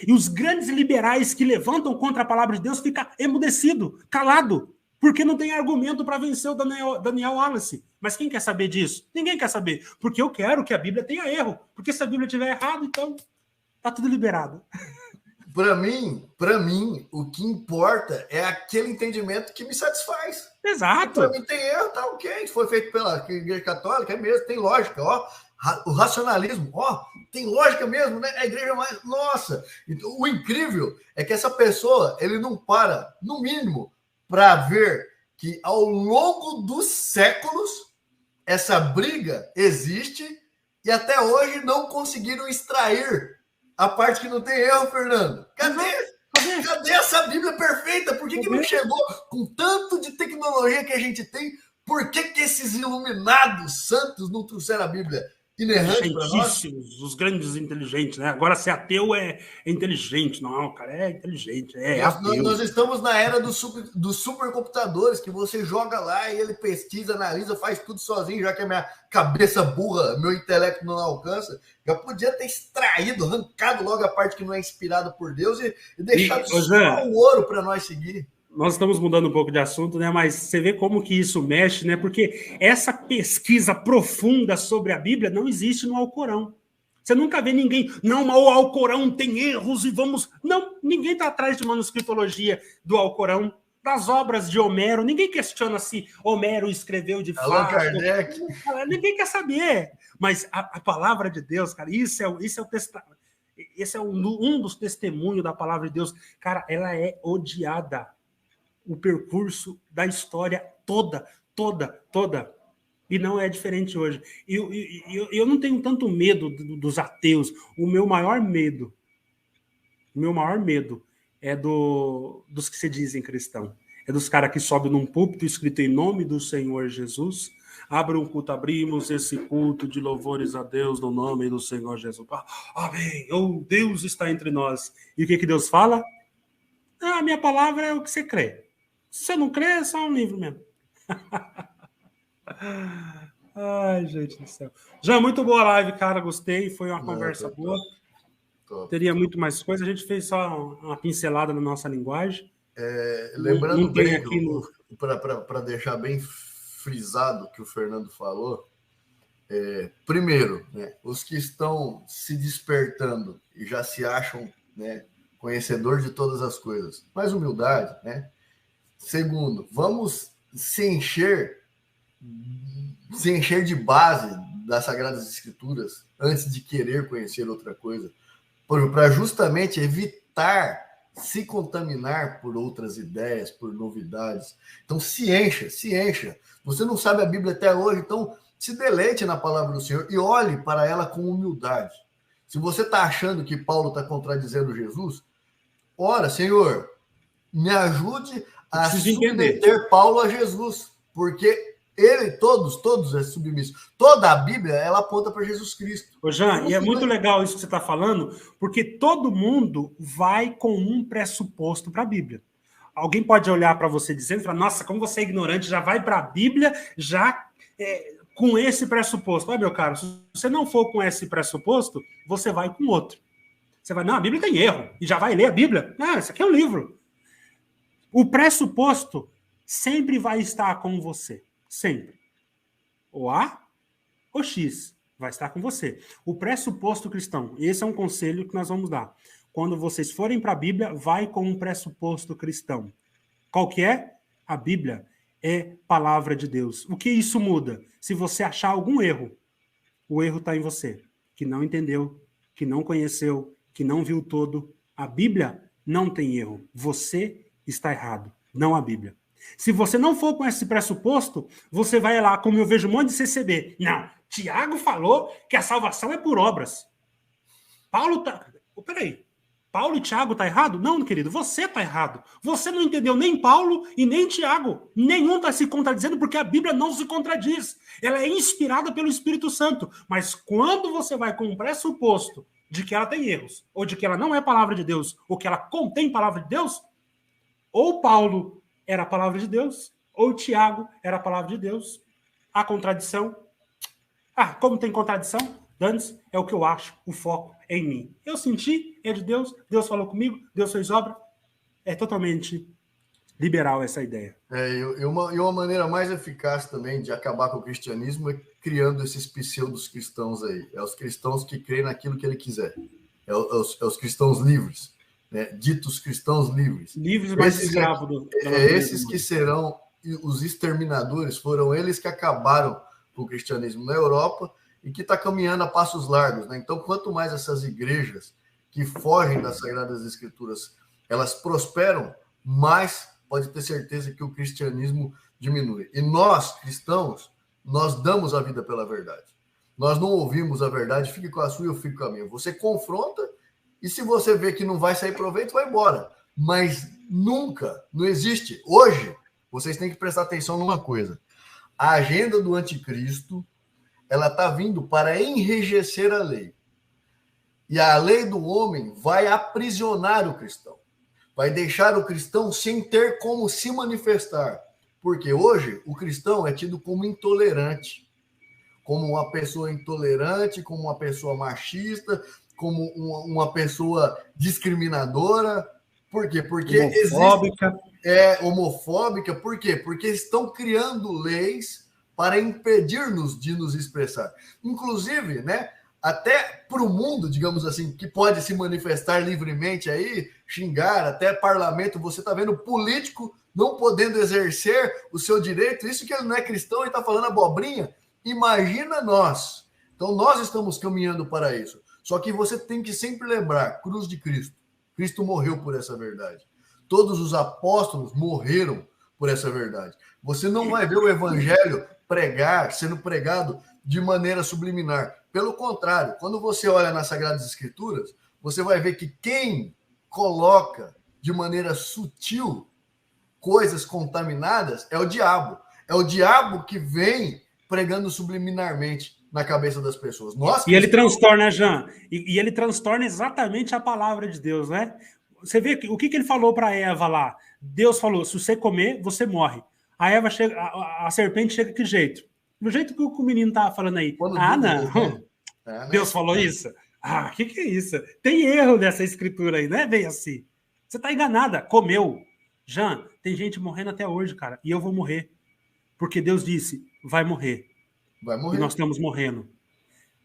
Speaker 1: E os grandes liberais que levantam contra a palavra de Deus ficam emudecido, calado, porque não tem argumento para vencer o Daniel Wallace. Mas quem quer saber disso? Ninguém quer saber, porque eu quero que a Bíblia tenha erro, porque se a Bíblia tiver errado, então tá tudo liberado.
Speaker 2: Para mim, o que importa é aquele entendimento que me satisfaz.
Speaker 1: Exato.
Speaker 2: Para mim tem erro, tá ok. Foi feito pela Igreja Católica, é mesmo, tem lógica, ó. O racionalismo, ó, tem lógica mesmo, né? A igreja mais... Nossa! Então, o incrível é que essa pessoa, ele não para, no mínimo, para ver que ao longo dos séculos essa briga existe e até hoje não conseguiram extrair a parte que não tem erro, Fernando. Cadê essa Bíblia perfeita? Por que não chegou com tanto de tecnologia que a gente tem? Por que esses iluminados santos não trouxeram a Bíblia inerrante para nós?
Speaker 1: Os grandes inteligentes, né? Agora, ser ateu é inteligente. Não, cara, é inteligente.
Speaker 2: Nós estamos na era dos supercomputadores, que você joga lá e ele pesquisa, analisa, faz tudo sozinho, já que a minha cabeça burra, meu intelecto não alcança. Já podia ter extraído, arrancado logo a parte que não é inspirada por Deus e deixado só o ouro para nós seguir.
Speaker 1: Nós estamos mudando um pouco de assunto, né? Mas você vê como que isso mexe, né? Porque essa pesquisa profunda sobre a Bíblia não existe no Alcorão. Você nunca vê ninguém, não, mas o Alcorão tem erros e vamos... Não, ninguém está atrás de manuscritologia do Alcorão, das obras de Homero. Ninguém questiona se Homero escreveu de fato.
Speaker 2: Allan Kardec.
Speaker 1: Ninguém quer saber. Mas a palavra de Deus, cara, isso é o testamento. Esse é um dos testemunhos da palavra de Deus. Cara, ela é odiada. O percurso da história toda. E não é diferente hoje. Eu não tenho tanto medo dos ateus. O meu maior medo é dos que se dizem cristão. É dos caras que sobem num púlpito escrito em nome do Senhor Jesus. Abre um culto, abrimos esse culto de louvores a Deus no nome do Senhor Jesus. Amém. Oh, Deus está entre nós. E o que Deus fala? A minha palavra é o que você crê. Se você não crê, é só um livro mesmo. Ai, gente do céu. Já muito boa a live, cara. Gostei. Foi uma conversa boa. Teria muito mais coisa. A gente fez só uma pincelada na nossa linguagem.
Speaker 2: Lembrando bem, para deixar bem frisado o que o Fernando falou, primeiro, né, os que estão se despertando e já se acham, né, conhecedor de todas as coisas, mais humildade, né? Segundo, vamos se encher de base das Sagradas Escrituras antes de querer conhecer outra coisa, para justamente evitar se contaminar por outras ideias, por novidades. Então, se encha. Você não sabe a Bíblia até hoje, então se deleite na palavra do Senhor e olhe para ela com humildade. Se você está achando que Paulo está contradizendo Jesus, ora, Senhor, me ajude a submeter Paulo a Jesus, porque ele, todos é submisso. Toda a Bíblia, ela aponta para Jesus Cristo.
Speaker 1: Ô Jean, e é muito legal isso que você está falando, porque todo mundo vai com um pressuposto para a Bíblia. Alguém pode olhar para você dizendo, falar, nossa, como você é ignorante, já vai para a Bíblia, já com esse pressuposto. Olha, meu caro, se você não for com esse pressuposto, você vai com outro. Você vai, não, a Bíblia tem erro, e já vai ler a Bíblia. Não, isso aqui é um livro. O pressuposto sempre vai estar com você. Sempre. O A ou X vai estar com você. O pressuposto cristão, esse é um conselho que nós vamos dar. Quando vocês forem para a Bíblia, vai com um pressuposto cristão. Qual que é? A Bíblia é palavra de Deus. O que isso muda? Se você achar algum erro, o erro está em você, que não entendeu, que não conheceu, que não viu todo. A Bíblia não tem erro. Você está errado, não a Bíblia. Se você não for com esse pressuposto, você vai lá, como eu vejo um monte de CCB. Não, Tiago falou que a salvação é por obras. Paulo tá... Peraí, Paulo e Tiago tá errado? Não, querido, você tá errado. Você não entendeu nem Paulo e nem Tiago. Nenhum está se contradizendo porque a Bíblia não se contradiz. Ela é inspirada pelo Espírito Santo. Mas quando você vai com um pressuposto de que ela tem erros, ou de que ela não é palavra de Deus, ou que ela contém palavra de Deus, ou Paulo era a palavra de Deus, ou Tiago era a palavra de Deus. A contradição. Como tem contradição? Dane-se, é o que eu acho, o foco é em mim. Eu senti, é de Deus, Deus falou comigo, Deus fez obra. É totalmente liberal essa ideia.
Speaker 2: E uma maneira mais eficaz também de acabar com o cristianismo é criando esses pseudos cristãos aí. É os cristãos que creem naquilo que ele quiser. É os cristãos livres. Né? Ditos cristãos livres.
Speaker 1: Livres, mas escravos.
Speaker 2: Esses que serão os exterminadores, foram eles que acabaram com o cristianismo na Europa e que está caminhando a passos largos. Né? Então, quanto mais essas igrejas que fogem das Sagradas Escrituras, elas prosperam, mais pode ter certeza que o cristianismo diminui. E nós, cristãos, nós damos a vida pela verdade. Nós não ouvimos a verdade, fique com a sua e eu fico com a minha. Você confronta, e se você vê que não vai sair proveito, vai embora. Mas nunca, não existe. Hoje, vocês têm que prestar atenção numa coisa. A agenda do anticristo, ela está vindo para enrijecer a lei. E a lei do homem vai aprisionar o cristão. Vai deixar o cristão sem ter como se manifestar. Porque hoje o cristão é tido como intolerante. Como uma pessoa intolerante, como uma pessoa machista, como uma pessoa discriminadora. Por quê? Porque
Speaker 1: homofóbica.
Speaker 2: Homofóbica. Por quê? Porque estão criando leis para impedir-nos de nos expressar. Inclusive, né, até para o mundo, digamos assim, que pode se manifestar livremente aí, xingar, até parlamento, você está vendo político não podendo exercer o seu direito, isso que ele não é cristão e está falando abobrinha. Imagina nós. Então, nós estamos caminhando para isso. Só que você tem que sempre lembrar, cruz de Cristo. Cristo morreu por essa verdade. Todos os apóstolos morreram por essa verdade. Você não vai ver o evangelho sendo pregado de maneira subliminar. Pelo contrário, quando você olha nas Sagradas Escrituras, você vai ver que quem coloca de maneira sutil coisas contaminadas é o diabo. É o diabo que vem pregando subliminarmente na cabeça das pessoas.
Speaker 1: E ele transtorna, Jean, e ele transtorna exatamente a palavra de Deus, né? Você vê o que ele falou para Eva lá? Deus falou, se você comer, você morre. A Eva chega, a serpente chega que jeito? Do jeito que o menino tá falando aí. Não. Deus falou isso? Que é isso? Tem erro nessa escritura aí, não é bem assim. Você tá enganada. Comeu. Jean, tem gente morrendo até hoje, cara. E eu vou morrer. Porque Deus disse, vai morrer.
Speaker 2: Vai morrer.
Speaker 1: E nós estamos morrendo.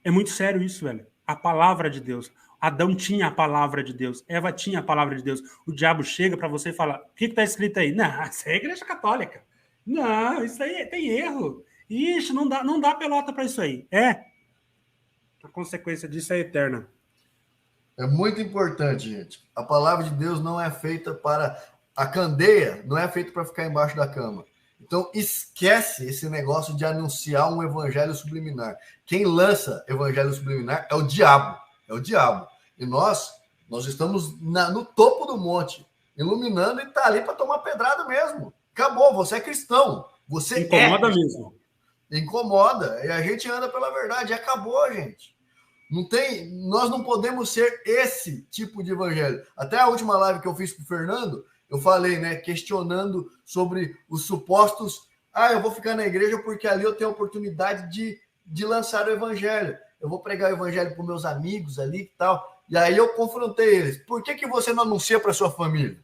Speaker 1: É muito sério isso, velho. A palavra de Deus. Adão tinha a palavra de Deus. Eva tinha a palavra de Deus. O diabo chega para você e fala, o que está escrito aí? Não, isso é a igreja católica. Não, isso aí tem erro. Ixi, não dá pelota para isso aí. A consequência disso é eterna.
Speaker 2: É muito importante, gente. A palavra de Deus não é feita para... A candeia não é feita para ficar embaixo da cama. Então, esquece esse negócio de anunciar um evangelho subliminar. Quem lança evangelho subliminar é o diabo. É o diabo. E nós estamos no topo do monte, iluminando, e está ali para tomar pedrada mesmo. Acabou, você é cristão. Você
Speaker 1: incomoda mesmo.
Speaker 2: Incomoda. E a gente anda pela verdade. Acabou, gente. Nós não podemos ser esse tipo de evangelho. Até a última live que eu fiz com o Fernando, eu falei, né, questionando sobre os supostos... eu vou ficar na igreja porque ali eu tenho a oportunidade de lançar o evangelho. Eu vou pregar o evangelho para meus amigos ali e tal. E aí eu confrontei eles. Por que você não anuncia para sua família?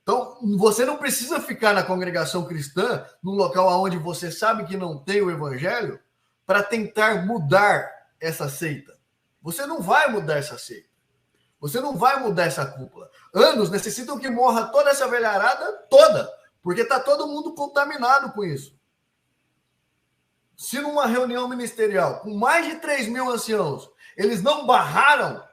Speaker 2: Então, você não precisa ficar na congregação cristã, num local onde você sabe que não tem o evangelho, para tentar mudar essa seita. Você não vai mudar essa seita. Você não vai mudar essa cúpula. Anos necessitam que morra toda essa velharada toda, porque está todo mundo contaminado com isso. Se numa reunião ministerial com mais de 3.000 anciãos, eles não barraram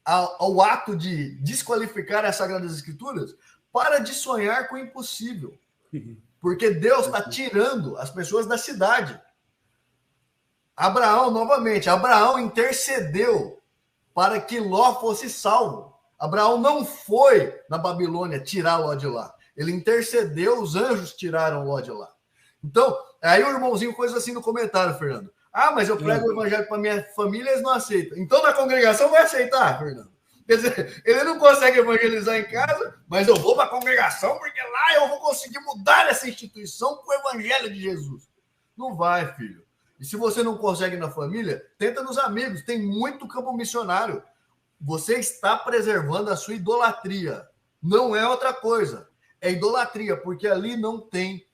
Speaker 2: ao ato de desqualificar as Sagradas Escrituras, para de sonhar com o impossível. Porque Deus está tirando as pessoas da cidade. Abraão, novamente, Abraão intercedeu para que Ló fosse salvo. Abraão não foi na Babilônia tirar Ló de lá. Ele intercedeu, os anjos tiraram Ló de lá. Então, aí o irmãozinho coisa assim no comentário, Fernando. Mas eu prego o evangelho para minha família, eles não aceitam. Então, na congregação vai aceitar, Fernando. Quer dizer, ele não consegue evangelizar em casa, mas eu vou para a congregação porque lá eu vou conseguir mudar essa instituição com o evangelho de Jesus. Não vai, filho. E se você não consegue na família, tenta nos amigos. Tem muito campo missionário. Você está preservando a sua idolatria. Não é outra coisa. É idolatria, porque ali não tem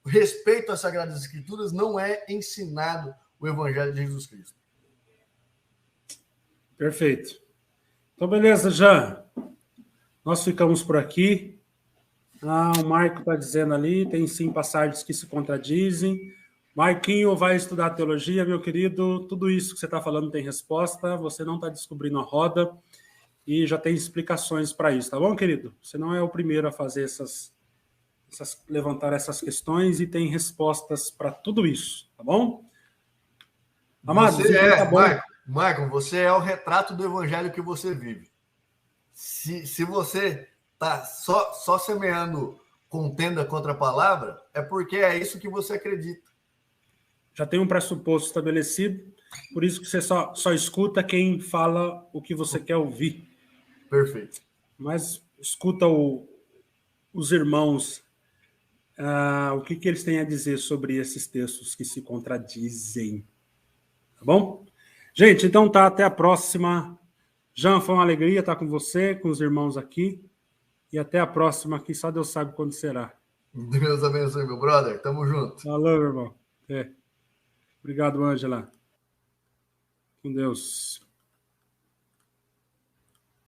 Speaker 2: respeito às Sagradas Escrituras, não é ensinado o evangelho de Jesus Cristo.
Speaker 1: Perfeito. Então, beleza, Jean. Nós ficamos por aqui. O Marco está dizendo ali, tem sim passagens que se contradizem. Marquinho vai estudar teologia, meu querido. Tudo isso que você está falando tem resposta. Você não está descobrindo a roda e já tem explicações para isso, tá bom, querido? Você não é o primeiro a fazer levantar essas questões e tem respostas para tudo isso, tá bom?
Speaker 2: Amados, tá bom. Michael, você é o retrato do evangelho que você vive. Se você está só semeando contenda contra a palavra, é porque é isso que você acredita.
Speaker 1: Já tem um pressuposto estabelecido, por isso que você só escuta quem fala o que você quer ouvir.
Speaker 2: Perfeito.
Speaker 1: Mas escuta os irmãos, o que eles têm a dizer sobre esses textos que se contradizem. Tá bom? Gente, então tá, até a próxima. Jean, foi uma alegria estar com você, com os irmãos aqui. E até a próxima, que só Deus sabe quando será.
Speaker 2: Deus abençoe, meu brother. Tamo junto.
Speaker 1: Falou, meu irmão. Obrigado, Ângela. Com Deus.